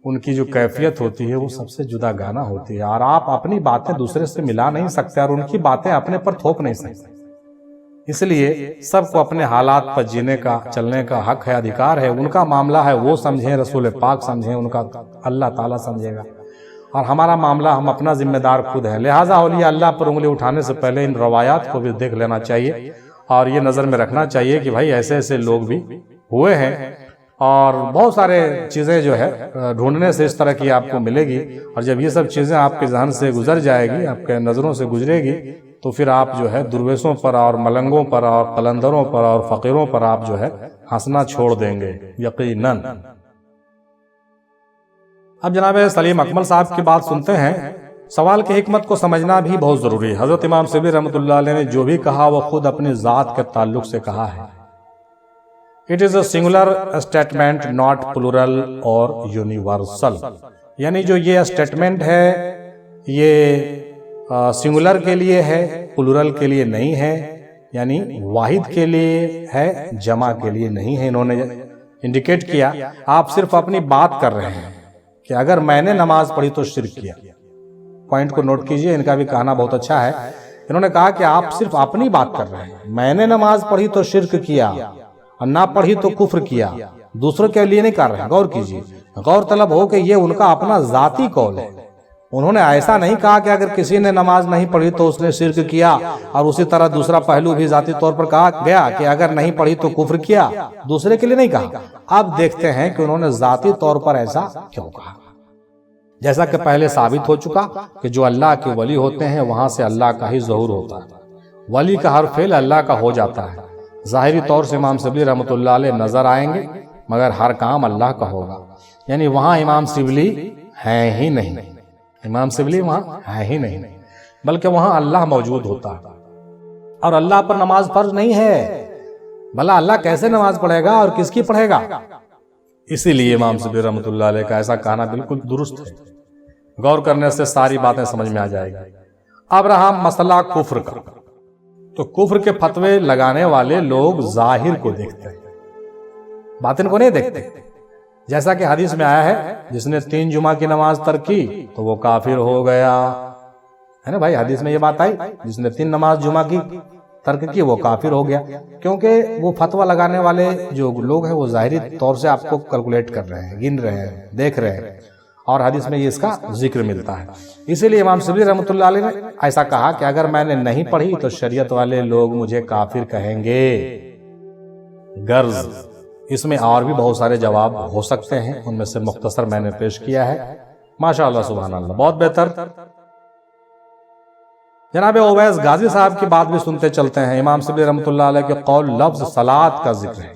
ان کی جو کیفیت ہوتی ہے وہ سب سے جدا گانا ہوتی ہے، اور آپ اپنی باتیں دوسرے سے ملا نہیں سکتے اور ان کی باتیں اپنے پر تھوپ نہیں سکتے۔ اس لیے سب کو اپنے حالات پر جینے کا، چلنے کا حق ہے، ادھیکار ہے، ان کا معاملہ ہے وہ سمجھیں، رسول پاک سمجھیں، ان کا اللہ تعالیٰ سمجھے گا، اور ہمارا معاملہ ہم اپنا ذمہ دار خود ہے۔ لہٰذا اولیاء اللہ پر انگلی اٹھانے سے پہلے ان روایات کو بھی دیکھ لینا چاہیے اور یہ نظر میں رکھنا چاہیے کہ بھائی ایسے ایسے لوگ بھی ہوئے ہیں، اور بہت سارے چیزیں جو ہے ڈھونڈنے سے اس طرح کی آپ کو ملے گی، اور جب یہ سب چیزیں آپ کے ذہن سے گزر جائے گی، آپ کے نظروں سے گزرے گی، تو پھر آپ جو ہے درویشوں پر اور ملنگوں پر اور قلندروں پر اور فقیروں پر آپ جو ہے ہنسنا چھوڑ دیں گے یقیناً۔ اب جناب سلیم اکمل صاحب کی بات سنتے ہیں۔ سوال کی حکمت کو سمجھنا بھی بہت ضروری ہے۔ حضرت امام شبلی رحمۃ اللہ علیہ نے جو بھی کہا وہ خود اپنی ذات کے تعلق سے کہا ہے۔ It is a singular statement, not plural or universal۔ یعنی جو یہ اسٹیٹمنٹ ہے یہ سنگولر کے لیے ہے، پلورل کے لیے نہیں ہے، یعنی واحد کے لیے ہے، جمع کے لیے نہیں ہے۔ انہوں نے انڈیکیٹ کیا آپ صرف اپنی بات کر رہے ہیں کہ اگر میں نے نماز پڑھی تو شرک کیا۔ پوائنٹ کو نوٹ کیجئے، ان کا بھی کہنا بہت اچھا ہے۔ انہوں نے کہا کہ آپ صرف اپنی بات کر رہے ہیں، میں نے نماز پڑھی تو شرک کیا اور نہ پڑھی تو کفر کیا، دوسروں کے لیے نہیں کر رہے ہیں۔ غور کیجئے، غور طلب ہو کہ یہ ان کا اپنا ذاتی قول ہے۔ انہوں نے ایسا نہیں کہا کہ اگر کسی نے نماز نہیں پڑھی تو اس نے شرک کیا، اور اسی طرح دوسرا پہلو بھی ذاتی طور پر کہا گیا کہ اگر نہیں پڑھی تو کفر کیا، دوسرے کے لیے نہیں کہا۔ اب دیکھتے ہیں کہ انہوں نے ذاتی طور پر ایسا کیوں کہا۔ جیسا کہ پہلے ثابت ہو چکا کہ جو اللہ کے ولی ہوتے ہیں وہاں سے اللہ کا ہی ظہور ہوتا ہے، ولی کا ہر فعل اللہ کا ہو جاتا ہے۔ ظاہری طور سے امام شبلی رحمۃ اللہ علیہ نظر آئیں گے مگر ہر کام اللہ کا ہوگا، یعنی وہاں امام شبلی ہیں ہی نہیں، امام شبلی وہاں ہے ہی نہیں، بلکہ وہاں اللہ موجود ہوتا ہے، اور اللہ پر نماز فرض نہیں ہے۔ بھلا اللہ کیسے نماز پڑھے گا اور کس کی پڑھے گا؟ اسی لیے امام شبلی رحمۃ اللہ علیہ کا ایسا کہنا بالکل درست ہے۔ غور کرنے سے ساری باتیں سمجھ میں آ جائے گی۔ اب رہا مسئلہ کفر کا۔ تو کفر کے فتوے لگانے والے لوگ ظاہر کو دیکھتے ہیں، باطن کو نہیں دیکھتے۔ جیسا کہ حدیث میں آیا ہے جس نے 3 جمعہ کی نماز ترک کی تو وہ کافر ہو گیا، ہے نا بھائی؟ حدیث میں یہ بات آئی، جس نے 3 نماز جمعہ کی ترک کی وہ کافر ہو گیا، کیونکہ وہ فتویٰ لگانے والے جو لوگ ہیں وہ ظاہری طور سے آپ کو کیلکولیٹ کر رہے ہیں، گن رہے ہیں، دیکھ رہے ہیں، اور حدیث میں یہ اس کا ذکر ملتا ہے۔ اسی لیے امام شبلی رحمۃ اللہ علیہ نے ایسا کہا کہ اگر میں نے نہیں پڑھی تو شریعت والے لوگ مجھے کافر کہیں گے۔ غرض اس میں اور بھی بہت سارے جواب ہو سکتے ہیں، ان میں سے مختصر میں نے پیش کیا ہے۔ ماشاءاللہ سبحان اللہ، بہت بہتر۔ جناب اویس غازی صاحب کی بات بھی سنتے چلتے ہیں۔ امام شبلی رحمۃ اللہ علیہ کے قول لفظ صلاۃ کا ذکر ہے،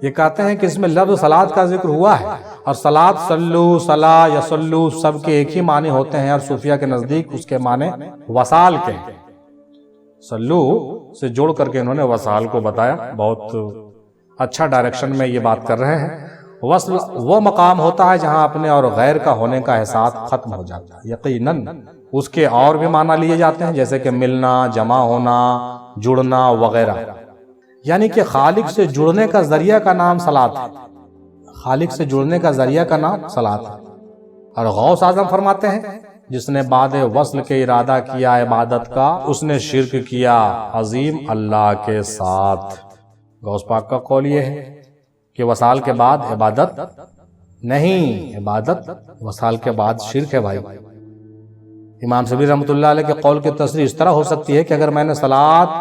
یہ کہتے ہیں کہ اس میں لفظ صلاۃ کا ذکر ہوا ہے، اور صلاۃ صلو، صلا یا صلو سب کے ایک ہی معنی ہوتے ہیں، اور صوفیہ کے نزدیک اس کے معنی وصال کے ہیں۔ صلو سے جوڑ کر کے انہوں نے وصال کو بتایا، بہت اچھا ڈائریکشن میں یہ بات کر رہے ہیں۔ وصل وہ مقام ہوتا ہے جہاں اپنے اور غیر کا ہونے کا احساس ختم ہو جاتا ہے۔ یقیناً اس کے اور بھی معنی لیے جاتے ہیں، جیسے کہ ملنا، جمع ہونا، جڑنا وغیرہ، یعنی کہ خالق سے جڑنے کا ذریعہ کا نام صلاۃ ہے، خالق سے جڑنے کا ذریعہ کا نام صلاۃ ہے۔ اور غوث اعظم فرماتے ہیں جس نے بعد وصل کے ارادہ کیا عبادت کا، اس نے شرک کیا عظیم اللہ کے ساتھ۔ غوث پاک کا قول یہ ہے کہ وصال کے بعد عبادت نہیں، عبادت وصال کے بعد شرک ہے بھائی۔ امام شبلی رحمۃ اللہ علیہ کے قول کی تصریح اس طرح ہو سکتی ہے کہ اگر میں نے صلاۃ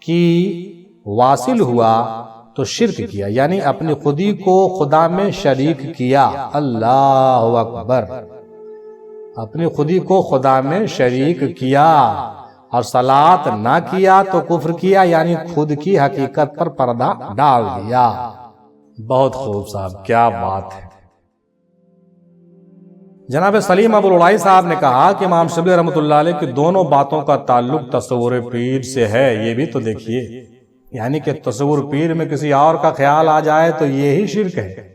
کی واصل ہوا تو شرک کیا، یعنی اپنی خودی کو خدا میں شریک کیا۔ اللہ اکبر، اپنی خودی کو خدا میں شریک کیا، اور صلاۃ نہ کیا تو کفر کیا، یعنی خود کی حقیقت پر پردہ ڈال دیا۔ بہت خوب صاحب، کیا بات ہے۔ جناب سلیم ابو العلائی صاحب نے کہا کہ امام شبلی رحمۃ اللہ علیہ کی دونوں باتوں کا تعلق تصور پیر سے ہے، یہ بھی تو دیکھیے، یعنی کہ تصور پیر میں کسی اور کا خیال آ جائے تو یہی شرک ہے،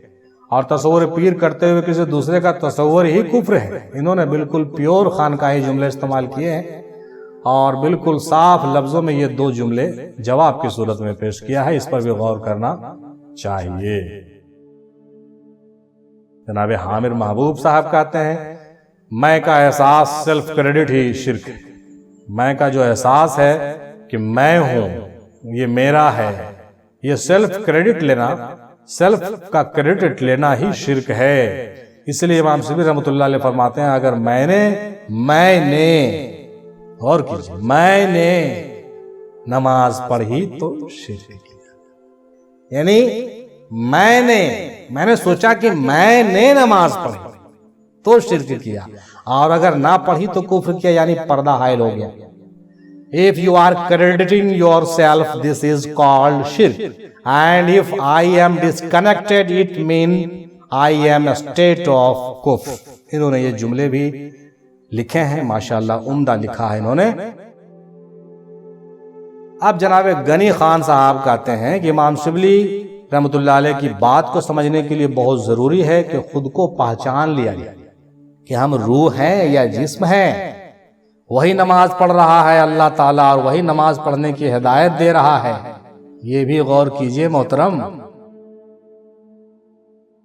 اور تصور پیر کرتے ہوئے کسی دوسرے کا تصور ہی کفر ہے۔ انہوں نے بالکل پیور خانقاہی جملے استعمال کیے ہیں، اور بالکل صاف لفظوں میں یہ 2 جملے جواب کی صورت میں پیش کیا ہے، اس پر بھی غور کرنا چاہیے۔ جناب حامر محبوب صاحب کہتے ہیں میں کا احساس سیلف کریڈٹ ہی شرک ہے۔ میں کا جو احساس ہے کہ میں ہوں، یہ میرا ہے، یہ سیلف کریڈٹ لینا، سیلف کا کریڈٹ لینا ہی شرک ہے۔ اس لیے امام شبلی رحمۃ اللہ علیہ فرماتے ہیں اگر میں نے غور کیجیے، میں نے نماز پڑھی تو شرک کیا، یعنی میں نے سوچا کہ میں نے نماز پڑھی تو شرک کیا، اور اگر نہ پڑھی تو کفر کیا، یعنی پردہ حائل ہو گیا۔ If you are crediting yourself, this is called shirk. And if I am disconnected, it means I am a state of kufr. انہوں نے یہ جملے بھی لکھے ہیں، ماشاءاللہ عمدہ لکھا ہے انہوں نے۔ اب جناب غنی خان صاحب کہتے ہیں کہ امام شبلی رحمۃ اللہ علیہ کی بات کو سمجھنے کے لیے بہت ضروری ہے کہ خود کو پہچان لیا جائے کہ ہم روح ہیں یا جسم ہیں۔ وہی نماز پڑھ رہا ہے اللہ تعالیٰ، اور وہی نماز پڑھنے کی ہدایت دے رہا ہے، یہ بھی غور کیجئے محترم۔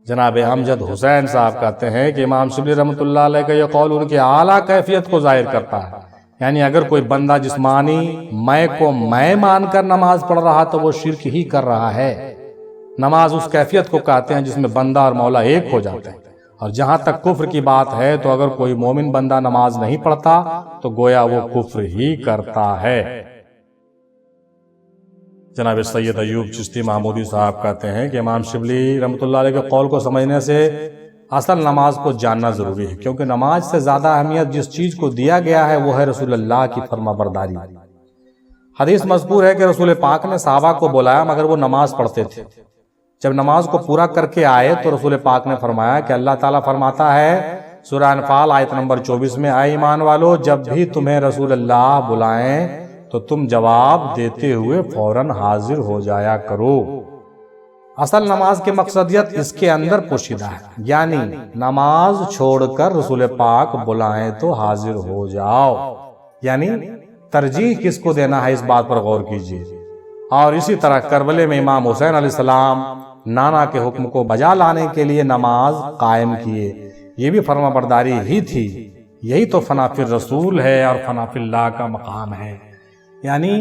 جناب امجد حسین صاحب کہتے ہیں کہ امام شبلی رحمۃ اللہ علیہ کا یہ قول ان کی اعلیٰ کیفیت کو ظاہر کرتا ہے، یعنی اگر کوئی بندہ جسمانی میں کو میں مان کر نماز پڑھ رہا تو وہ شرک ہی کر رہا ہے۔ نماز اس کیفیت کو کہتے ہیں جس میں بندہ اور مولا ایک ہو جاتے ہیں، اور جہاں تک کفر کی بات ہے تو اگر کوئی مومن بندہ نماز نہیں پڑھتا تو گویا وہ کفر ہی کرتا ہے۔ جناب سید ایوب چشتی محمودی صاحب کہتے ہیں کہ امام شبلی رحمۃ اللہ علیہ کے قول کو سمجھنے سے اصل نماز کو جاننا ضروری ہے، کیونکہ نماز سے زیادہ اہمیت جس چیز کو دیا گیا ہے وہ ہے رسول اللہ کی فرما برداری۔ حدیث مذکور ہے کہ رسول پاک نے صحابہ کو بلایا مگر وہ نماز پڑھتے تھے۔ جب نماز کو پورا کر کے آئے تو رسول پاک نے فرمایا کہ اللہ تعالیٰ فرماتا ہے سورہ انفال آیت نمبر 24 میں، اے ایمان والو جب بھی تمہیں رسول اللہ بلائیں تو تم جواب دیتے ہوئے فوراً حاضر ہو جایا کرو۔ اصل نماز کی مقصدیت اس کے اندر پوشیدہ ہے، یعنی نماز چھوڑ کر رسول پاک بلائیں تو حاضر ہو جاؤ، یعنی ترجیح کس کو دینا ہے اس بات پر غور کیجیے۔ اور اسی طرح کربلے میں امام حسین علیہ السلام نانا کے حکم کو بجا لانے کے لیے نماز قائم کیے، یہ بھی فرما برداری ہی تھی۔ یہی تو فنا فی الرسول ہے اور فنا فی اللہ کا مقام ہے۔ یعنی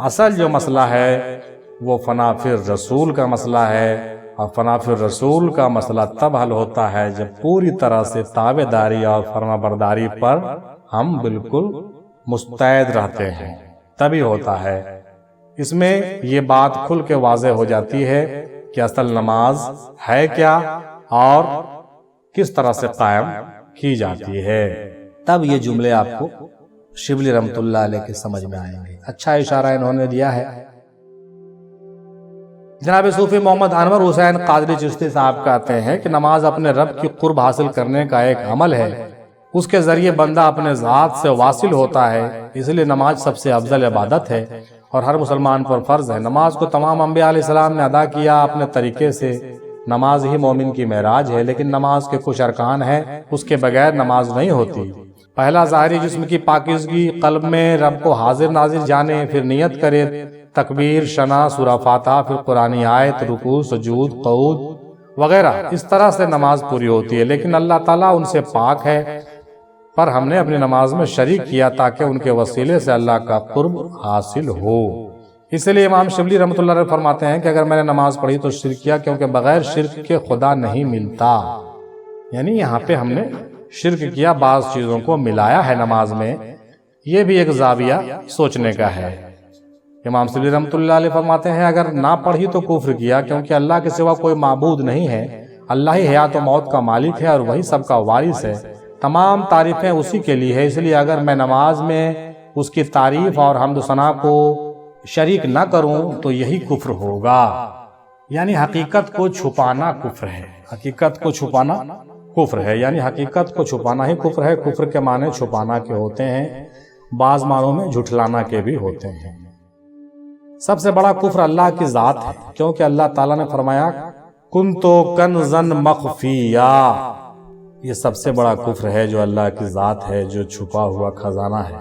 اصل جو مسئلہ ہے وہ فنا فی الرسول کا مسئلہ ہے، اور فنا فی الرسول کا مسئلہ تب حل ہوتا ہے جب پوری طرح سے تابع داری اور فرما برداری پر ہم بالکل مستعد رہتے ہیں، تبھی ہوتا ہے۔ اس میں یہ بات کھل کے واضح ہو جاتی ہے کہ اصل نماز ہے کیا اور کس طرح سے قائم کی جاتی ہے۔ تب یہ جملے آپ کو شبلی رحمت اللہ علیہ کے سمجھ میں آئیں گے۔ اچھا اشارہ انہوں نے دیا ہے۔ جناب صوفی محمد انور حسین قادری چشتی صاحب کہتے ہیں کہ نماز اپنے رب کی قرب حاصل کرنے کا ایک عمل ہے، اس کے ذریعے بندہ اپنے ذات سے واصل ہوتا ہے، اس لیے نماز سب سے افضل عبادت ہے اور ہر مسلمان پر فرض ہے۔ نماز کو تمام انبیاء علیہ السلام نے ادا کیا اپنے طریقے سے۔ نماز ہی مومن کی معراج ہے، لیکن نماز کے کچھ ارکان ہیں، اس کے بغیر نماز نہیں ہوتی۔ پہلا ظاہری جسم کی پاکیزگی، قلب میں رب کو حاضر ناظر جانے، پھر نیت کرے، تکبیر، شنا، سورہ فاتحہ، پھر قرآنی آیت، رکوع، سجود، قعود وغیرہ، اس طرح سے نماز پوری ہوتی ہے۔ لیکن اللہ تعالیٰ ان سے پاک ہے، پر ہم نے اپنی نماز میں شریک کیا تاکہ ان کے وسیلے سے اللہ کا قرب حاصل ہو۔ اس لیے امام شبلی رحمۃ اللہ علیہ فرماتے ہیں کہ اگر میں نے نماز پڑھی تو شرک کیا، کیونکہ بغیر شرک کے خدا نہیں ملتا۔ یعنی یہاں پہ ہم نے شرک کیا، بعض چیزوں کو ملایا ہے نماز میں، یہ بھی ایک زاویہ سوچنے کا ہے۔ امام شبلی رحمۃ اللہ علیہ فرماتے ہیں اگر نہ پڑھی تو کفر کیا، کیونکہ اللہ کے سوا کوئی معبود نہیں ہے، اللہ ہی حیات و موت کا مالک ہے اور وہی سب کا وارث ہے، تمام تعریفیں اسی کے لیے ہے۔ اس لیے اگر میں نماز میں اس کی تعریف اور حمد و ثنا کو شریک نہ کروں تو یہی کفر ہوگا۔ یعنی حقیقت کو چھپانا کفر ہے، حقیقت کو چھپانا کفر ہے، یعنی حقیقت کو چھپانا ہی کفر ہے۔ کفر کے معنی چھپانا کے ہوتے ہیں، بعض معنوں میں جھٹلانا کے بھی ہوتے ہیں۔ سب سے بڑا کفر اللہ کی ذات ہے، کیونکہ اللہ تعالیٰ نے فرمایا کنتو کنزن مخفیا، یہ سب سے بڑا کفر ہے جو اللہ کی ذات ہے، جو چھپا ہوا خزانہ ہے۔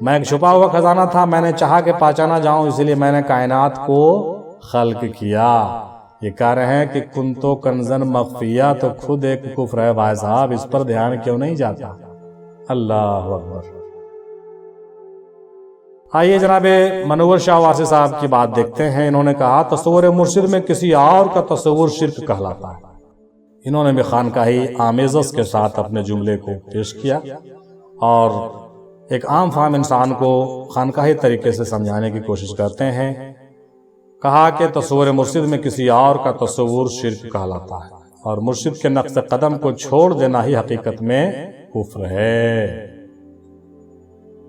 میں ایک چھپا ہوا خزانہ تھا، میں نے چاہا کہ پہچانا جاؤں، اس لیے میں نے کائنات کو خلق کیا۔ یہ کہہ رہے ہیں کہ کنتو کنزن مخفیہ تو خود ایک کفر ہے بھائی صاحب، اس پر دھیان کیوں نہیں جاتا؟ اللہ اکبر۔ آئیے جناب منور شاہ وارثی صاحب کی بات دیکھتے ہیں۔ انہوں نے کہا تصور مرشد میں کسی اور کا تصور شرک کہلاتا ہے۔ انہوں نے بھی خانقاہی آمیزش کے ساتھ اپنے جملے کو پیش کیا اور ایک عام فہم انسان کو خانقاہی طریقے سے سمجھانے کی کوشش کرتے ہیں۔ کہا کہ تصور مرشد میں کسی اور کا تصور شرک کہلاتا ہے اور مرشد کے نقش قدم کو چھوڑ دینا ہی حقیقت میں کفر ہے۔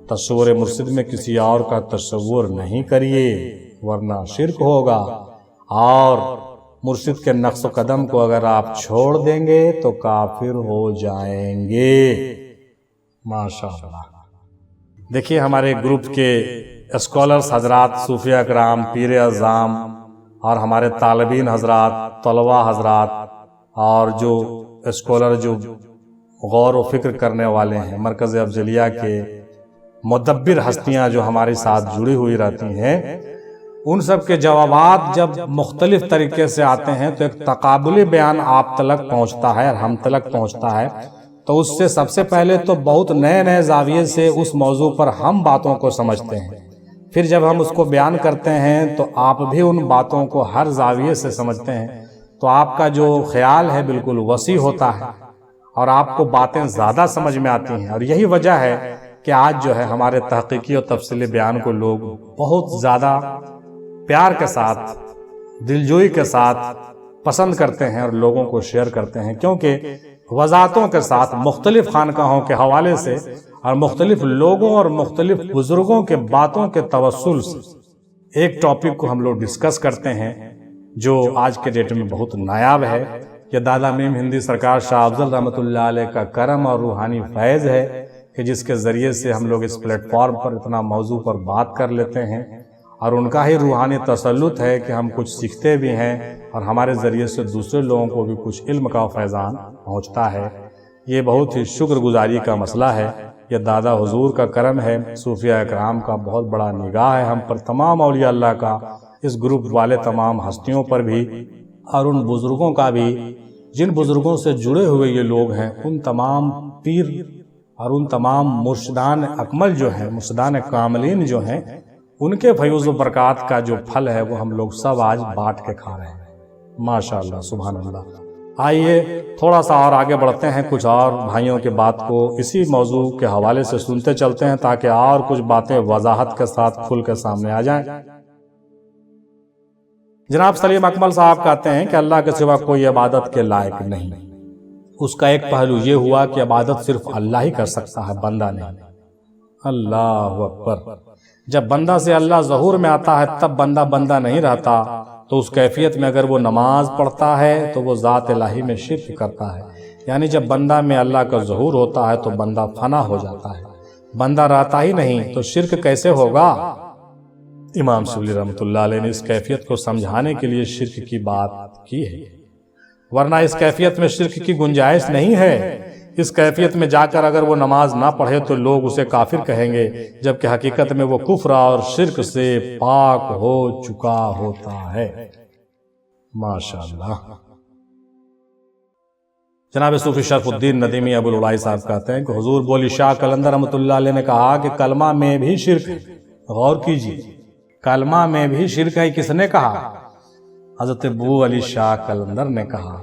تصور مرشد میں کسی اور کا تصور نہیں کریے ورنہ شرک ہوگا، اور مرشد کے نقش قدم کو اگر آپ چھوڑ دیں گے تو کافر ہو جائیں گے۔ ماشاءاللہ۔ دیکھیے ہمارے گروپ کے اسکالرز حضرات، صوفیہ کرام، پیر اعظام اور ہمارے طالبین حضرات، طلباء حضرات اور جو اسکالر جو غور و فکر کرنے والے ہیں، مرکز افضلیہ کے مدبر ہستیاں جو ہمارے ساتھ جڑی ہوئی رہتی ہیں، ان سب کے جوابات جب مختلف طریقے سے آتے ہیں تو ایک تقابلی بیان آپ تلک پہنچتا ہے اور ہم تلک پہنچتا ہے، تو اس سے سب سے پہلے تو بہت نئے نئے زاویے سے اس موضوع پر ہم باتوں کو سمجھتے ہیں، پھر جب ہم اس کو بیان کرتے ہیں تو آپ بھی ان باتوں کو ہر زاویے سے سمجھتے ہیں، تو آپ کا جو خیال ہے بالکل وسیع ہوتا ہے اور آپ کو باتیں زیادہ سمجھ میں آتی ہیں۔ اور یہی وجہ ہے کہ آج جو ہے ہمارے تحقیقی اور تفصیلی بیان کو لوگ بہت زیادہ پیار کے ساتھ، دلجوئی کے ساتھ پسند کرتے ہیں اور لوگوں کو شیئر کرتے ہیں، کیونکہ وضاحتوں کے ساتھ مختلف خانقاہوں کے حوالے سے اور مختلف لوگوں اور مختلف بزرگوں کے باتوں کے توسل سے ایک ٹاپک کو ہم لوگ ڈسکس کرتے ہیں جو آج کے ڈیٹ میں بہت نایاب ہے۔ یہ دادا میم ہندی سرکار شاہ افضل رحمۃ اللہ علیہ کا کرم اور روحانی فیض ہے کہ جس کے ذریعے سے ہم لوگ اس پلیٹ فارم پر اتنا موضوع پر بات کر لیتے ہیں، اور ان کا ہی روحانی تسلط ہے کہ ہم کچھ سیکھتے بھی ہیں اور ہمارے ذریعے سے دوسرے لوگوں کو بھی کچھ علم کا فیضان پہنچتا ہے۔ یہ بہت ہی شکر گزاری کا مسئلہ ہے۔ یہ دادا حضور کا کرم ہے، صوفیہ اکرام کا بہت بڑا نگاہ ہے ہم پر، تمام اولیاء اللہ کا، اس گروپ والے تمام ہستیوں پر بھی، اور ان بزرگوں کا بھی جن بزرگوں سے جڑے ہوئے یہ لوگ ہیں، ان تمام پیر اور ان تمام مرشدان اکمل جو ہیں، مرشدان کاملین جو ہیں، ان کے فیض و برکات کا جو پھل ہے وہ ہم لوگ سب آج بانٹ کے کھا رہے ہیں، ماشاءاللہ سبحان اللہ۔ آئیے تھوڑا سا اور آگے بڑھتے ہیں، کچھ اور بھائیوں کی بات کو اسی موضوع کے حوالے سے سنتے چلتے ہیں تاکہ اور کچھ باتیں وضاحت کے ساتھ کھل کے سامنے آ جائیں۔ جناب سلیم اکمل صاحب کہتے ہیں کہ اللہ کے سوا کوئی عبادت کے لائق نہیں۔ اس کا ایک پہلو یہ ہوا کہ عبادت صرف اللہ ہی کر سکتا ہے، بندہ نہیں۔ اللہ اکبر، جب بندہ سے اللہ ظہور میں آتا ہے تب بندہ بندہ نہیں رہتا، تو اس کیفیت میں اگر وہ نماز پڑھتا ہے تو وہ ذات الہی میں شرک کرتا ہے، یعنی جب بندہ میں اللہ کا ظہور ہوتا ہے تو بندہ فنا ہو جاتا ہے، بندہ رہتا ہی نہیں تو شرک کیسے ہوگا؟ امام شبلی رحمۃ اللہ علیہ نے اس کیفیت کو سمجھانے کے لیے شرک کی بات کی ہے، ورنہ اس کیفیت میں شرک کی گنجائش نہیں ہے۔ اس کیفیت میں جا کر اگر وہ نماز نہ پڑھے تو لوگ اسے کافر کہیں گے، جبکہ حقیقت میں وہ کفر اور شرک سے پاک ہو چکا ہوتا ہے۔ ماشاءاللہ۔ جناب صوفی شرف الدین ندیمی ابو العلائی صاحب کہتے ہیں کہ حضور بولی شاہ قلندر رحمۃ اللہ علیہ نے کہا کہ کلمہ میں بھی شرک ہے۔ غور کیجیے، کلمہ میں بھی شرک ہے، کس نے کہا؟ حضرت ابو علی شاہ قلندر نے کہا۔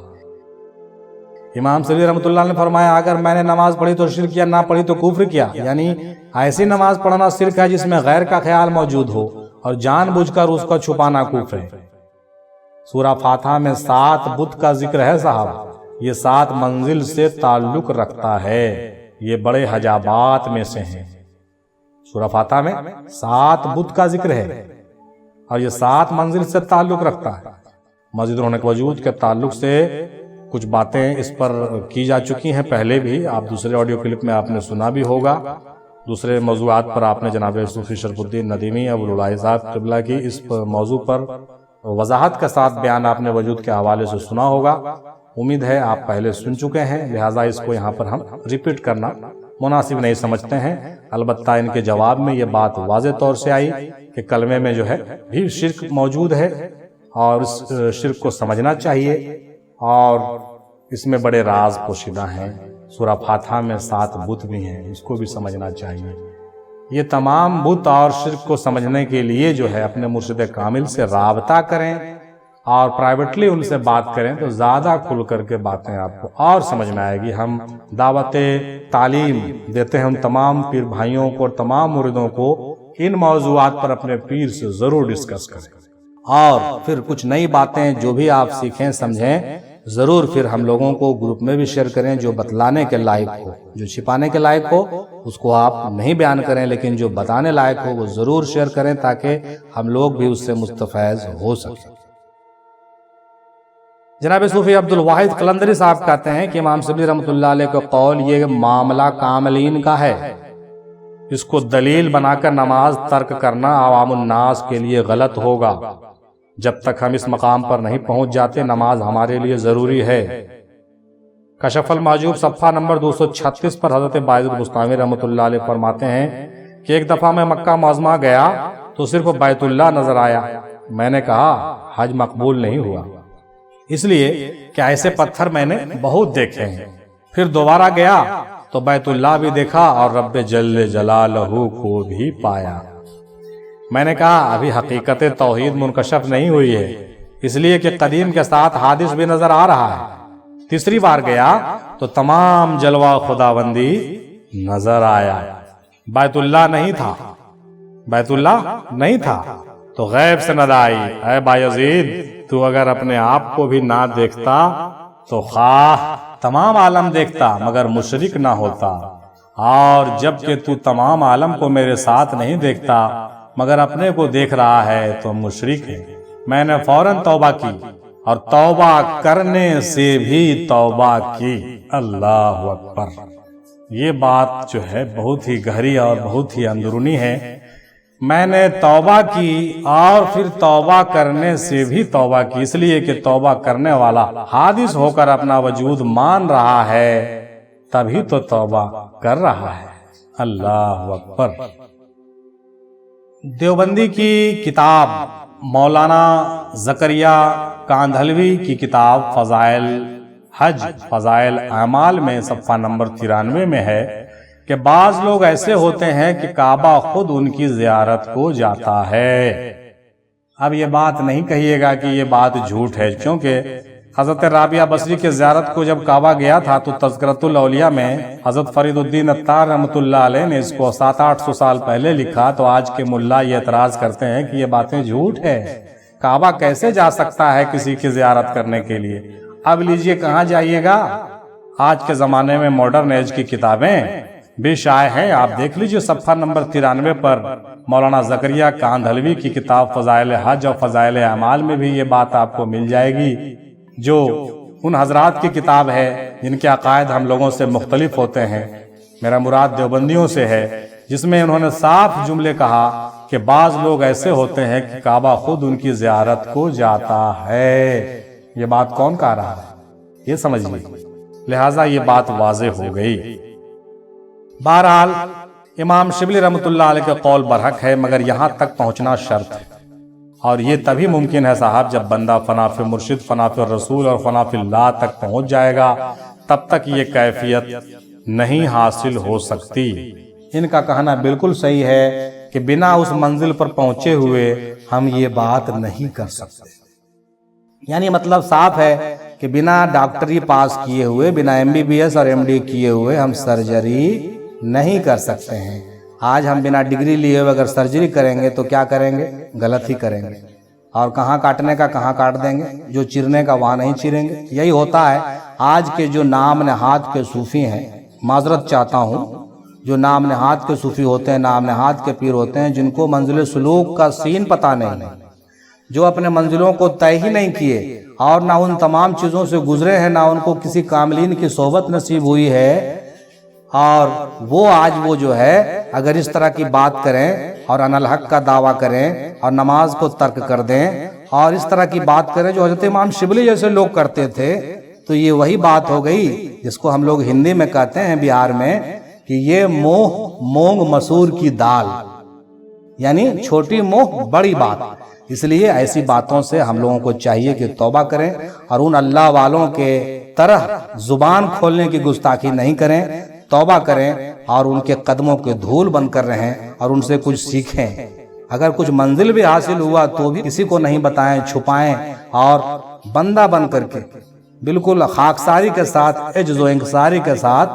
امام سبیل رحمۃ اللہ نے فرمایا اگر میں نے نماز پڑھی تو شرک کیا، نہ پڑھی تو کفر کیا، یعنی ایسی نماز پڑھنا شرک ہے جس میں غیر کا خیال موجود ہو اور جان بوجھ کر اس کو چھپانا کفر ہے۔ سورہ فاتحہ میں 7 بت کا ذکر ہے صاحب، یہ 7 منزل سے تعلق رکھتا ہے، یہ بڑے حجابات میں سے ہیں۔ سورہ فاتحہ میں 7 بت کا ذکر ہے اور یہ 7 منزل سے تعلق رکھتا ہے۔ مسجد رونق وجود کے تعلق سے کچھ باتیں اس پر کی جا چکی ہیں پہلے بھی، آپ دوسرے آڈیو کلپ میں آپ نے سنا بھی ہوگا، دوسرے موضوعات پر آپ نے جناب صوفی شرف الدین ندیمی ابو العلائی صاحب قبلہ کی اس موضوع پر وضاحت کے ساتھ بیان آپ نے وجود کے حوالے سے سنا ہوگا۔ امید ہے آپ پہلے سن چکے ہیں، لہٰذا اس کو یہاں پر ہم ریپیٹ کرنا مناسب نہیں سمجھتے ہیں۔ البتہ ان کے جواب میں یہ بات واضح طور سے آئی کہ کلمے میں جو ہے بھی شرک موجود ہے اور اس شرک کو سمجھنا چاہیے، اور اس میں بڑے راز پوشیدہ ہیں۔ سورہ فاتحہ میں 7 بت بھی ہیں، اس کو بھی سمجھنا چاہیے۔ یہ تمام بت اور شرک کو سمجھنے کے لیے جو ہے اپنے مرشد کامل سے رابطہ کریں اور پرائیویٹلی ان سے بات کریں تو زیادہ کھل کر کے باتیں آپ کو اور سمجھ میں آئے گی۔ ہم دعوت تعلیم دیتے ہیں ان تمام پیر بھائیوں کو اور تمام مریدوں کو، ان موضوعات پر اپنے پیر سے ضرور ڈسکس کریں، اور پھر کچھ نئی باتیں جو بھی آپ سیکھیں سمجھیں ضرور پھر ہم لوگوں کو گروپ میں بھی شیئر کریں۔ جو بتلانے کے لائق ہو، جو چھپانے کے لائق ہو اس کو آپ نہیں بیان کریں، لیکن جو بتانے لائق ہو وہ ضرور شیئر کریں تاکہ ہم لوگ بھی اس سے مستفیض ہو سکیں۔ جناب صوفی عبد الواحد قلندری صاحب کہتے ہیں کہ امام شبلی رحمۃ اللہ علیہ کا قول یہ معاملہ کاملین کا ہے، اس کو دلیل بنا کر نماز ترک کرنا عوام الناس کے لیے غلط ہوگا۔ جب تک ہم اس مقام پر نہیں پہنچ جاتے نماز ہمارے لیے ضروری ہے۔ کشف المحجوب صفحہ نمبر 236 پر حضرت باعث البستامی رحمۃ اللہ علیہ فرماتے ہیں کہ ایک دفعہ میں مکہ معظمہ گیا تو صرف بیت اللہ نظر آیا، میں نے کہا حج مقبول نہیں ہوا، اس لیے کہ ایسے پتھر میں نے بہت دیکھے ہیں۔ پھر دوبارہ گیا تو بیت اللہ بھی دیکھا اور رب جل جلالہ کو بھی پایا۔ میں نے کہا ابھی حقیقت توحید منکشف نہیں ہوئی ہے، اس لیے کہ قدیم کے ساتھ حادث بھی نظر آ رہا ہے۔ تیسری بار گیا تو تمام جلوہ خداوندی نظر آیا، بیت اللہ نہیں تھا، بیت اللہ نہیں تھا تو غیب سے ندا آئی، اے بایزید تو اگر اپنے آپ کو بھی نہ دیکھتا تو خواہ تمام عالم دیکھتا مگر مشرک نہ ہوتا، اور جب کہ تو تمام عالم کو میرے ساتھ نہیں دیکھتا مگر اپنے کو دیکھ رہا ہے تو مشرک ہے۔ میں نے فوراً توبہ کی اور توبہ کرنے سے بھی توبہ کی۔ اللہ اکبر، یہ بات جو ہے بہت ہی گہری اور بہت ہی اندرونی ہے۔ میں نے توبہ کی اور پھر توبہ کرنے سے بھی توبہ کی، اس لیے کہ توبہ کرنے والا حادث ہو کر اپنا وجود مان رہا ہے تبھی تو توبہ کر رہا ہے۔ اللہ اکبر۔ دیوبندی کی کتاب مولانا زکریا کاندھلوی کی کتاب فضائل حج فضائل اعمال میں صفحہ نمبر 93 میں ہے کہ بعض لوگ ایسے ہوتے ہیں کہ کعبہ خود ان کی زیارت کو جاتا ہے۔ اب یہ بات نہیں کہیے گا کہ یہ بات جھوٹ ہے، کیونکہ حضرت رابعہ بصری کے زیارت کو جب کعبہ گیا تھا تو تذکرۃ الاولیاء میں حضرت فرید الدین عطار رحمۃ اللہ علیہ نے اس کو 700-800 سال پہلے لکھا، تو آج کے ملا یہ اعتراض کرتے ہیں کہ یہ باتیں جھوٹ ہے، کعبہ کیسے جا سکتا ہے کسی کی زیارت کرنے کے لیے۔ اب لیجئے کہاں جائیے گا، آج کے زمانے میں ماڈرن ایج کی کتابیں بھی شائع ہیں، آپ دیکھ لیجئے صفحہ نمبر 93 پر مولانا زکریا کاندھلوی کی کتاب فضائل حج اور فضائل اعمال میں بھی یہ بات آپ کو مل جائے گی، جو ان حضرات کی کتاب ہے جن کے عقائد ہم لوگوں سے مختلف ہوتے ہیں، میرا مراد دیوبندیوں سے ہے، جس میں انہوں نے صاف جملے کہا کہ بعض لوگ ایسے ہوتے ہیں کہ کعبہ خود ان کی زیارت کو جاتا ہے۔ یہ بات کون کہہ رہا ہے یہ سمجھیے، لہٰذا یہ بات واضح ہو گئی۔ بہرحال امام شبلی رحمۃ اللہ علیہ کے قول برحق ہے، مگر یہاں تک پہنچنا شرط ہے، اور یہ تبھی ممکن ہے صاحب جب بندہ فنا فی مرشد، فنا فی الرسول اور فنا فی اللہ تک پہنچ جائے گا، تب تک یہ کیفیت نہیں حاصل ہو سکتی۔ ان کا کہنا بالکل صحیح ہے کہ بنا اس منزل پر پہنچے ہوئے ہم یہ بات نہیں کر سکتے، یعنی مطلب صاف ہے کہ بنا ڈاکٹری پاس کیے ہوئے، بنا MBBS اور MD کیے ہوئے ہم سرجری نہیں کر سکتے ہیں۔ آج ہم بنا ڈگری لیے ہوئے اگر سرجری کریں گے تو کیا کریں گے؟ غلط ہی کریں گے، اور کہاں کاٹنے کا کہاں کاٹ دیں گے، جو چیرنے کا وہاں نہیں چیریں گے۔ یہی ہوتا ہے آج کے جو نام نہاد کے صوفی ہیں، معذرت چاہتا ہوں، جو نام نہاد کے صوفی ہوتے ہیں، نام نہاد کے پیر ہوتے ہیں، جن کو منزل سلوک کا سین پتہ نہیں، جو اپنے منزلوں کو طے ہی نہیں کیے اور نہ ان تمام چیزوں سے گزرے ہیں، نہ ان کو کسی کاملین کی صحبت نصیب ہوئی ہے، اور وہ آج وہ جو ہے اگر اس طرح کی بات کریں اور انالحق کا دعویٰ کریں اور نماز کو ترک کر دیں اور اس طرح کی بات کریں جو حضرت امام شبلی جیسے لوگ کرتے تھے، تو یہ وہی بات ہو گئی جس کو ہم لوگ ہندی میں کہتے ہیں بہار میں کہ یہ مونگ مسور کی دال، یعنی چھوٹی منہ بڑی بات۔ اس لیے ایسی باتوں سے ہم لوگوں کو چاہیے کہ توبہ کریں اور ان اللہ والوں کے طرح زبان کھولنے کی گستاخی نہیں کریں، توبہ کریں اور ان کے قدموں کے دھول بن کر رہیں اور ان سے کچھ سیکھیں۔ اگر کچھ منزل بھی حاصل ہوا تو بھی کسی کو نہیں بتائیں، چھپائیں، اور بندہ بن کر کے بالکل خاکساری کے ساتھ، عجز و انکساری کے ساتھ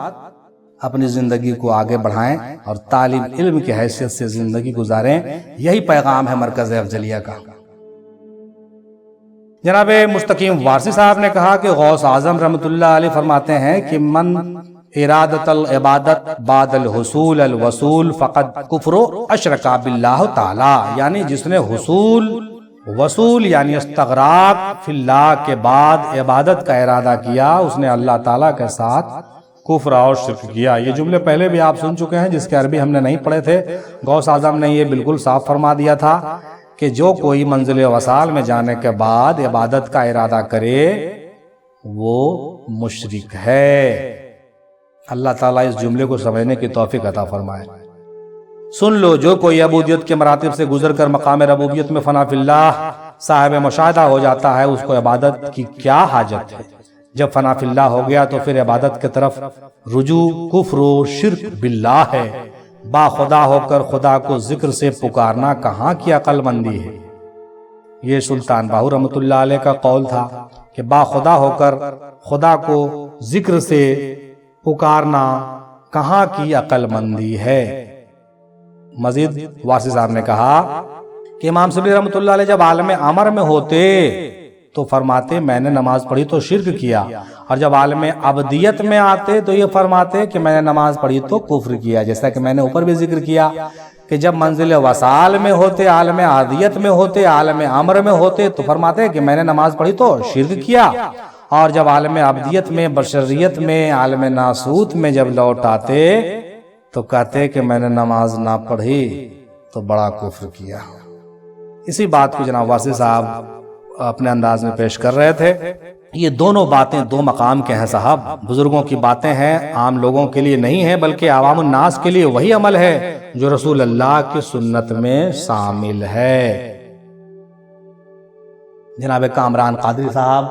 اپنی زندگی کو آگے بڑھائیں اور طالب علم کی حیثیت سے زندگی گزاریں۔ یہی پیغام ہے مرکز افضلیہ کا۔ جناب مستقیم وارثی صاحب نے کہا کہ غوث اعظم رحمۃ اللہ علیہ فرماتے ہیں کہ من ارادت العبادت بعد الحصول الوصول فقد کفر اشرک باللہ تعالی، یعنی جس نے وصول یعنی استغراق فی اللہ کے بعد عبادت کا ارادہ کیا، اس نے اللہ تعالیٰ کے ساتھ کفر اور شرک کیا۔ یہ جملے پہلے بھی آپ سن چکے ہیں، جس کے عربی ہم نے نہیں پڑھے تھے۔ غوث اعظم نے یہ بالکل صاف فرما دیا تھا کہ جو کوئی منزل وصال میں جانے کے بعد عبادت کا ارادہ کرے وہ مشرک ہے۔ اللہ تعالیٰ اس جملے کو سمجھنے کی توفیق عطا فرمائے۔ سن لو، جو کوئی عبودیت کے مراتب سے گزر کر مقام ربوبیت میں فنا فی اللہ صاحب مشاہدہ ہو جاتا ہے، اس کو عبادت کی کیا حاجت ہے؟ جب فنا فی اللہ ہو گیا تو پھر عبادت کی طرف رجوع کفر و شرک باللہ ہے۔ با خدا ہو کر خدا کو ذکر سے پکارنا کہاں کی عقل مندی ہے؟ یہ سلطان باہو رحمۃ اللہ علیہ کا قول تھا کہ با خدا ہو کر خدا کو ذکر سے پکارنا کہاں کی عقل مندی ہے۔ مزید وارثی صاحب نے کہا کہ امام شبلی رحمۃ اللہ علیہ جب عالم امر میں ہوتے تو فرماتے میں نے نماز پڑھی تو شرک کیا، اور جب عالم ابدیت میں آتے تو یہ فرماتے کہ میں نے نماز پڑھی تو کفر کیا۔ جیسا کہ میں نے اوپر بھی ذکر کیا کہ جب منزل وصال میں ہوتے، عالم عادیت میں ہوتے، عالم امر میں ہوتے تو فرماتے کہ میں نے نماز پڑھی تو شرک کیا، اور جب عالم ابدیت میں، بشریت میں، عالم ناسوت میں جب لوٹ آتے تو کہتے کہ میں نے نماز نہ پڑھی تو بڑا کفر کیا۔ اسی بات کو جناب وارثی صاحب اپنے انداز میں پیش کر رہے تھے۔ یہ دونوں باتیں دو مقام کے ہیں صاحب، بزرگوں کی باتیں ہیں، عام لوگوں کے لیے نہیں ہے، بلکہ عوام الناس کے لیے وہی عمل ہے جو رسول اللہ کی سنت میں شامل ہے۔ جناب کامران قادری صاحب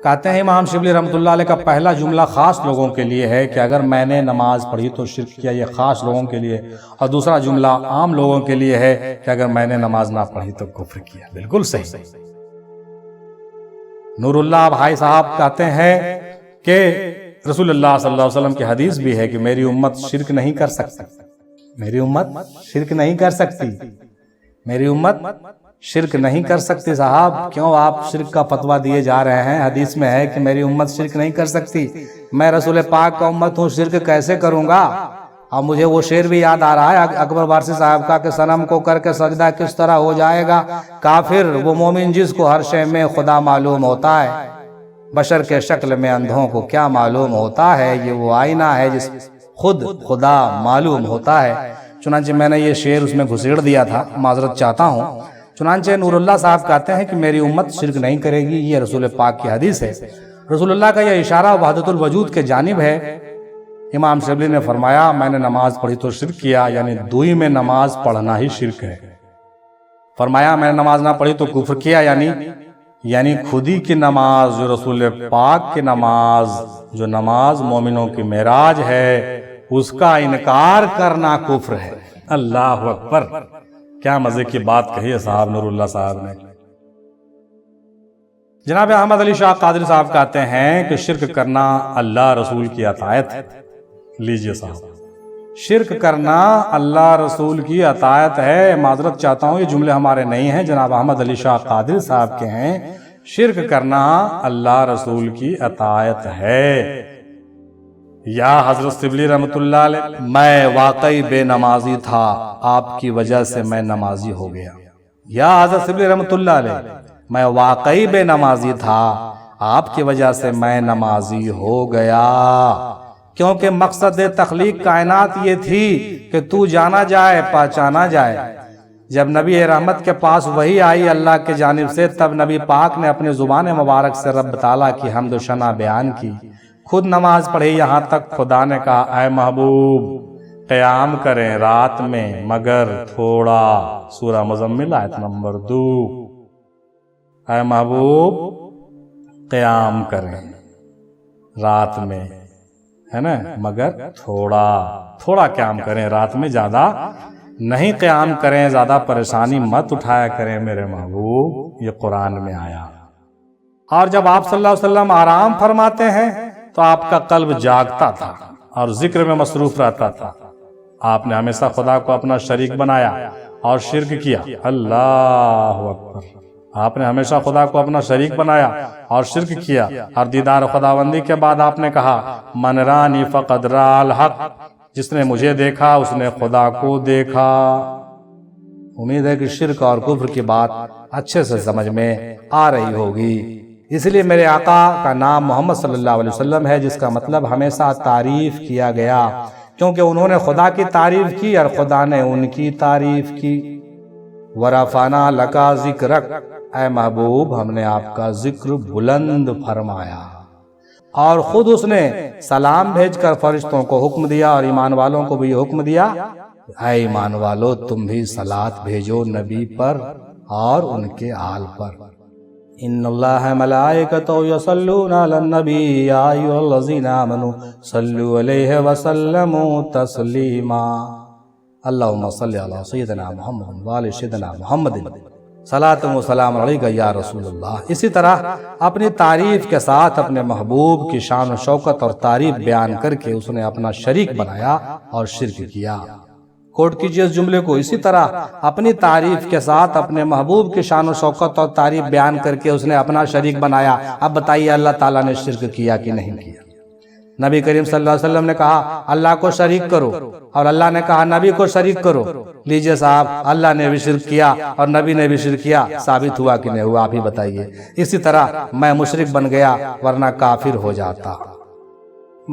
کہتے ہیں امام شبلی رحمۃ اللہ علیہ کا پہلا جملہ خاص لوگوں کے لیے ہے کہ اگر میں نے نماز پڑھی تو شرک کیا، یہ خاص لوگوں کے لیے، اور دوسرا جملہ عام لوگوں کے لیے ہے کہ اگر میں نے نماز نہ پڑھی تو کفر کیا۔ بالکل صحیح۔ نور اللہ بھائی صاحب کہتے ہیں کہ رسول اللہ صلی اللہ علیہ وسلم کی حدیث بھی ہے کہ میری امت شرک نہیں کر سکتی، میری امت شرک نہیں کر سکتی، میری امت شرک نہیں کر سکتی۔ صاحب کیوں آپ شرک کا فتویٰ دیے جا رہے ہیں؟ حدیث میں ہے کہ میری امت شرک نہیں کر سکتی، میں رسول پاک کا امت ہوں، شرک کیسے کروں گا؟ اور مجھے وہ شعر بھی یاد آ رہا ہے اکبر وارثی صاحب کا کہ صنم کو کر کے سجدہ کس طرح ہو جائے گا کافر وہ مومن جس کو ہر شے میں خدا معلوم ہوتا ہے، بشر کے شکل میں اندھوں کو کیا معلوم ہوتا ہے، یہ وہ آئینہ ہے جس خود خدا معلوم ہوتا ہے۔ چنانچہ میں نے یہ شعر اس میں گھسیڑ دیا تھا، معذرت چاہتا ہوں۔ چنانچہ نور اللہ صاحب کہتے ہیں کہ میری امت شرک نہیں کرے گی، یہ رسول پاک کی حدیث ہے۔ رسول اللہ کا یہ اشارہ وحدت الوجود کے جانب ہے۔ امام شبلی نے فرمایا میں نے نماز پڑھی تو شرک کیا، یعنی دوئی میں نماز پڑھنا ہی شرک ہے۔ فرمایا میں نے نماز نہ پڑھی تو کفر کیا، یعنی خودی کی نماز جو رسول پاک کی نماز، جو نماز مومنوں کی معراج ہے، اس کا انکار کرنا کفر ہے۔ اللہ اکبر، کیا مزے کی بات کہی ہے صاحب نور اللہ صاحب نے۔ جناب احمد علی شاہ قادری صاحب کہتے ہیں کہ شرک کرنا اللہ رسول کی اطاعت ہے۔ لیجئے صاحب، شرک کرنا اللہ رسول کی اطاعت ہے۔ معذرت چاہتا ہوں، یہ جملے ہمارے نہیں ہیں، جناب احمد علی شاہ قادری صاحب کے ہیں۔ شرک کرنا اللہ رسول کی اطاعت ہے۔ یا حضرت شبلی رحمۃ اللہ علیہ، میں واقعی بے نمازی تھا، آپ کی وجہ سے میں نمازی ہو گیا۔ یا حضرت شبلی رحمۃ اللہ علیہ، میں واقعی بے نمازی تھا، آپ کی وجہ سے میں نمازی ہو گیا۔ کیونکہ مقصد تخلیق کائنات یہ تھی کہ تو جانا جائے پہچانا جائے۔ جب نبی رحمت کے پاس وحی آئی اللہ کے جانب سے، تب نبی پاک نے اپنے زبان مبارک سے رب تعالیٰ کی حمد و ثنا بیان کی، خود نماز پڑھی، یہاں تک خدا نے کہا اے محبوب قیام کریں رات میں مگر تھوڑا۔ سورہ مزمل آیت نمبر 2۔ اے محبوب قیام کریں رات میں، ہے نا، مگر تھوڑا قیام کریں رات میں، زیادہ نہیں قیام کریں، زیادہ پریشانی مت اٹھایا کریں میرے محبوب۔ یہ قرآن میں آیا۔ اور جب آپ صلی اللہ علیہ وسلم آرام فرماتے ہیں تو آپ کا قلب جاگتا تھا اور ذکر میں مصروف رہتا تھا۔ آپ نے ہمیشہ خدا کو اپنا شریک بنایا اور شرک کیا۔ اللہ اکبر، آپ نے ہمیشہ خدا کو اپنا شریک بنایا اور شرک کیا، اور دیدار خداوندی کے بعد آپ نے کہا من رانی فقد را الحق، جس نے مجھے دیکھا اس نے خدا کو دیکھا۔ امید ہے کہ شرک اور کفر کی بات اچھے سے سمجھ میں آ رہی ہوگی۔ اس لیے میرے آقا کا نام محمد صلی اللہ علیہ وسلم ہے، جس کا مطلب ہمیشہ تعریف کیا گیا، کیونکہ انہوں نے خدا کی تعریف کی اور خدا نے ان کی تعریف کی۔ ورفعنا لکا ذکرک، اے محبوب ہم نے آپ کا ذکر بلند فرمایا۔ اور خود اس نے سلام بھیج کر فرشتوں کو حکم دیا اور ایمان والوں کو بھی حکم دیا، اے ایمان والو تم بھی صلات بھیجو نبی پر اور ان کے آل پر۔ ان اللہ ملائکتہ یصلون علی النبی یا ایھا الذین آمنوا صلوا علیہ وسلموا تسلیما۔ اللہم صلی علی سیدنا محمد وعلی سیدنا محمد صلاۃ و سلام علیک یا رسول اللہ۔ اسی طرح اپنی تعریف کے ساتھ اپنے محبوب کی شان و شوکت اور تعریف بیان کر کے اس نے اپنا شریک بنایا اور شرک کیا۔ کوٹ کیجئے اس جملے کو، اسی طرح اپنی تعریف کے ساتھ اپنے محبوب کی شان و شوکت اور تعریف بیان کر کے اس نے اپنا شریک بنایا۔ اب بتائیے اللہ تعالیٰ نے شرک کیا کہ نہیں کیا؟ نبی کریم صلی اللہ علیہ وسلم نے کہا اللہ کو شریک کرو، اور اللہ نے کہا نبی کو شریک کرو۔ لیجئے صاحب، اللہ نے بھی شرک کیا اور نبی نے بھی شرک کیا، ثابت ہوا کہ نہیں ہوا؟ آپ ہی بتائیے۔ اسی طرح میں مشرک بن گیا ورنہ کافر ہو جاتا۔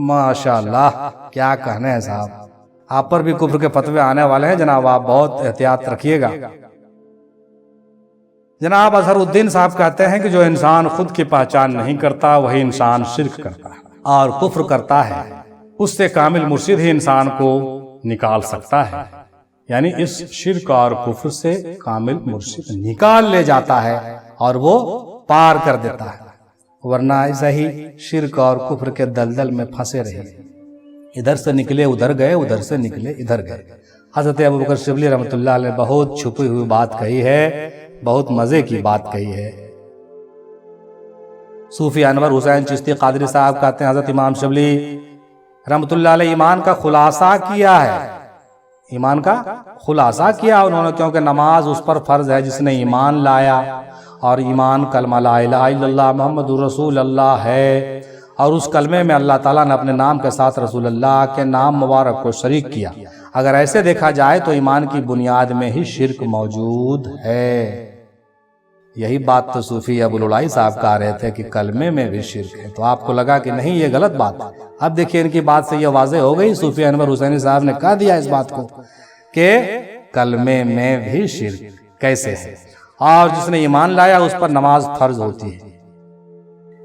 ماشاءاللہ، کیا کہنے ہیں صاحب، آپ پر بھی کفر کے فتوے آنے والے ہیں جناب، آپ بہت احتیاط رکھیے گا۔ جناب اظہر الدین صاحب کہتے ہیں کہ جو انسان خود کی پہچان نہیں کرتا وہی انسان شرک کرتا ہے اور کفر کرتا ہے، اس سے کامل مرشد ہی انسان کو نکال سکتا ہے، یعنی اس شرک اور کفر سے کامل مرشد نکال لے جاتا ہے اور وہ پار کر دیتا ہے، ورنہ ایسا ہی شرک اور کفر کے دلدل میں پھنسے رہے، ادھر سے نکلے ادھر گئے، ادھر سے نکلے ادھر گئے۔ حضرت ابوبکر شبلی رحمۃ اللہ علیہ بہت چھپی ہوئی بات کہی ہے، بہت مزے کی بات کہی ہے۔ صوفی انور حسین چشتی قادری صاحب کہتے ہیں حضرت امام شبلی رحمۃ اللہ علیہ ایمان کا خلاصہ کیا ہے، ایمان کا خلاصہ کیا انہوں نے، کیونکہ نماز اس پر فرض ہے جس نے ایمان لایا، اور ایمان کلمہ لا الہ الا اللہ محمد رسول اللہ ہے، اور اس کلمے میں اللہ تعالیٰ نے اپنے نام کے ساتھ رسول اللہ کے نام مبارک کو شریک کیا۔ اگر ایسے دیکھا جائے تو ایمان کی بنیاد میں ہی شرک موجود ہے۔ یہی بات تو صوفی ابوالعلائی صاحب کہہ رہے تھے کہ کلمے میں بھی شرک ہے، تو آپ کو لگا کہ نہیں یہ غلط بات ہے۔ اب دیکھیں ان کی بات سے یہ واضح ہو گئی، صوفی انور حسینی صاحب نے کہہ دیا اس بات کو کہ کلمے میں بھی شرک کیسے ہے، اور جس نے ایمان لایا اس پر نماز فرض ہوتی ہے۔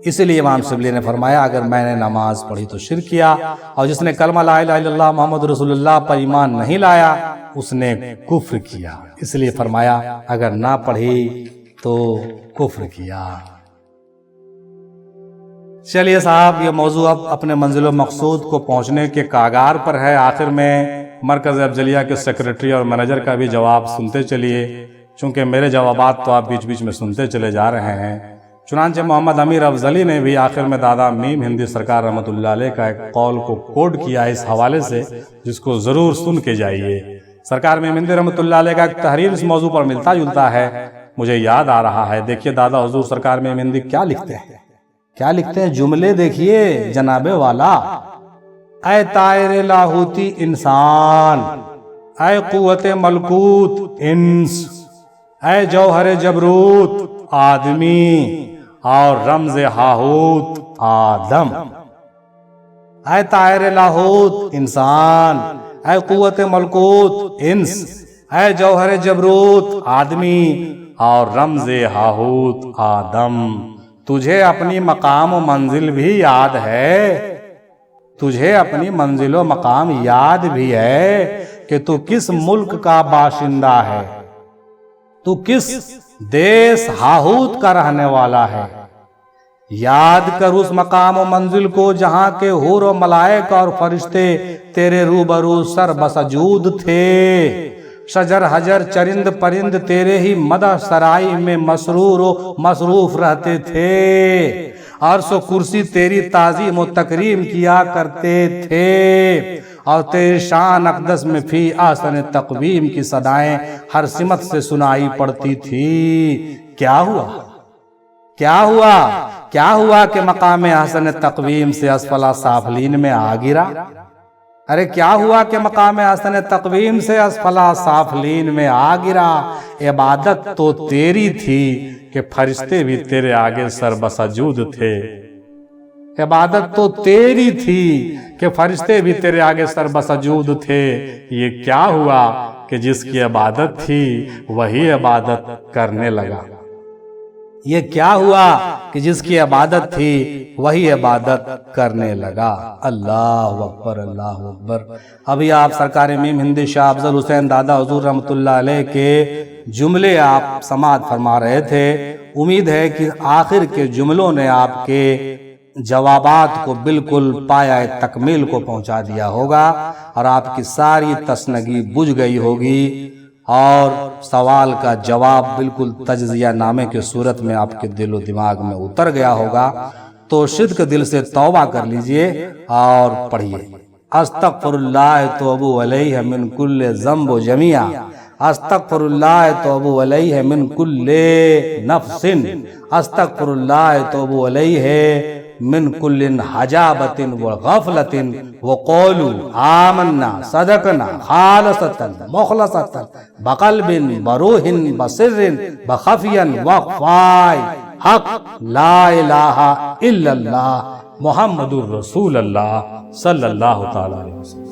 اسی لیے امام شبلی نے فرمایا اگر میں نے نماز پڑھی تو شرک کیا، اور جس نے کلمہ لا الہ الا اللہ محمد رسول اللہ پر ایمان نہیں لایا اس نے کفر کیا، اس لیے فرمایا اگر نہ پڑھی تو کفر کیا۔ چلیے صاحب، یہ موضوع اب اپنے منزل و مقصود کو پہنچنے کے کاغار پر ہے۔ آخر میں مرکز افضلیہ کے سیکریٹری اور مینیجر کا بھی جواب سنتے چلیے، چونکہ میرے جوابات تو آپ بیچ بیچ میں سنتے چلے جا رہے ہیں۔ چنانچہ محمد امیر افضلی نے بھی آخر میں دادا میم ہندی سرکار رحمۃ اللہ علیہ کا ایک قول کو کوٹ کیا اس حوالے سے، جس کو ضرور سن کے جائیے۔ سرکار میم ہندی رحمۃ اللہ علیہ کا ایک تحریر اس موضوع پر ملتا جلتا ہے، مجھے یاد آ رہا ہے۔ دیکھیے دادا حضور سرکار میم ہندی کیا لکھتے ہیں، کیا لکھتے ہیں، جملے دیکھیے جناب والا۔ اے طائر لاہوتی انسان، اے قوت ملکوت انس، اے جوہر جبروت آدمی، اور رمز ہاہوت آدم۔ اے طائر لاہوت انسان، اے قوت ملکوت انس، اے جوہر جبروت آدمی، اور رمز ہاہوت آدم۔ تجھے اپنی مقام و منزل بھی یاد ہے، تجھے اپنی منزل و مقام یاد بھی ہے کہ تو کس ملک کا باشندہ ہے، تو کس دیس ہاہوت کا رہنے والا ہے۔ یاد کر اس مقام و منزل کو جہاں کے حور و ملائک اور فرشتے تیرے روبرو سر بسجود تھے، شجر حجر چرند پرند تیرے ہی مدح سرائی میں مسرور و مصروف رہتے تھے، عرش و کرسی تیری تعظیم و تکریم کیا کرتے تھے، اور تیری شان اقدس میں فی آسن تقویم کی صدائیں ہر سمت سے سنائی پڑتی تھی۔ کیا ہوا، کیا ہوا، کیا ہوا کہ مقام حسن تقویم سے اسفل سافلین میں آ گرا؟ ارے کیا ہوا کہ مقام حسن تقویم سے اسفل سافلین میں آ گرا؟ عبادت تو تیری تھی کہ فرشتے بھی تیرے آگے سر بسجود تھے، عبادت تو تیری تھی کہ فرشتے بھی تیرے آگے سر بسجود تھے۔ یہ کیا ہوا کہ جس کی عبادت تھی وہی عبادت کرنے لگا، یہ کیا ہوا کہ جس کی عبادت تھی وہی عبادت کرنے لگا۔ اللہ اکبر، اللہ اکبر۔ ابھی آپ سرکار میم ہندی شاہ افضل حسین دادا حضور رحمۃ اللہ علیہ کے جملے آپ سماعت فرما رہے تھے۔ امید ہے کہ آخر کے جملوں نے آپ کے جوابات کو بالکل پایہ تکمیل کو پہنچا دیا ہوگا، اور آپ کی ساری تشنگی بجھ گئی ہوگی، اور سوال کا جواب بالکل تجزیہ نامے کے صورت میں آپ کے دل و دماغ میں اتر گیا ہوگا۔ تو صدق دل سے توبہ کر لیجئے اور پڑھیے، استغفر اللہ توبو علیہ من کل ذنب و جمیع، استغفر اللہ توبو علیہ من کل نفس، استغفر اللہ توبو علیہ من کل حجابت و غفلت، وقولوا آمنا صدقنا خالصتا مخلصتا بقلب بروح بسر بخفیا وخفائی، حق لا الہ الا اللہ محمد الرسول اللہ صلی اللہ تعالی علیہ وسلم۔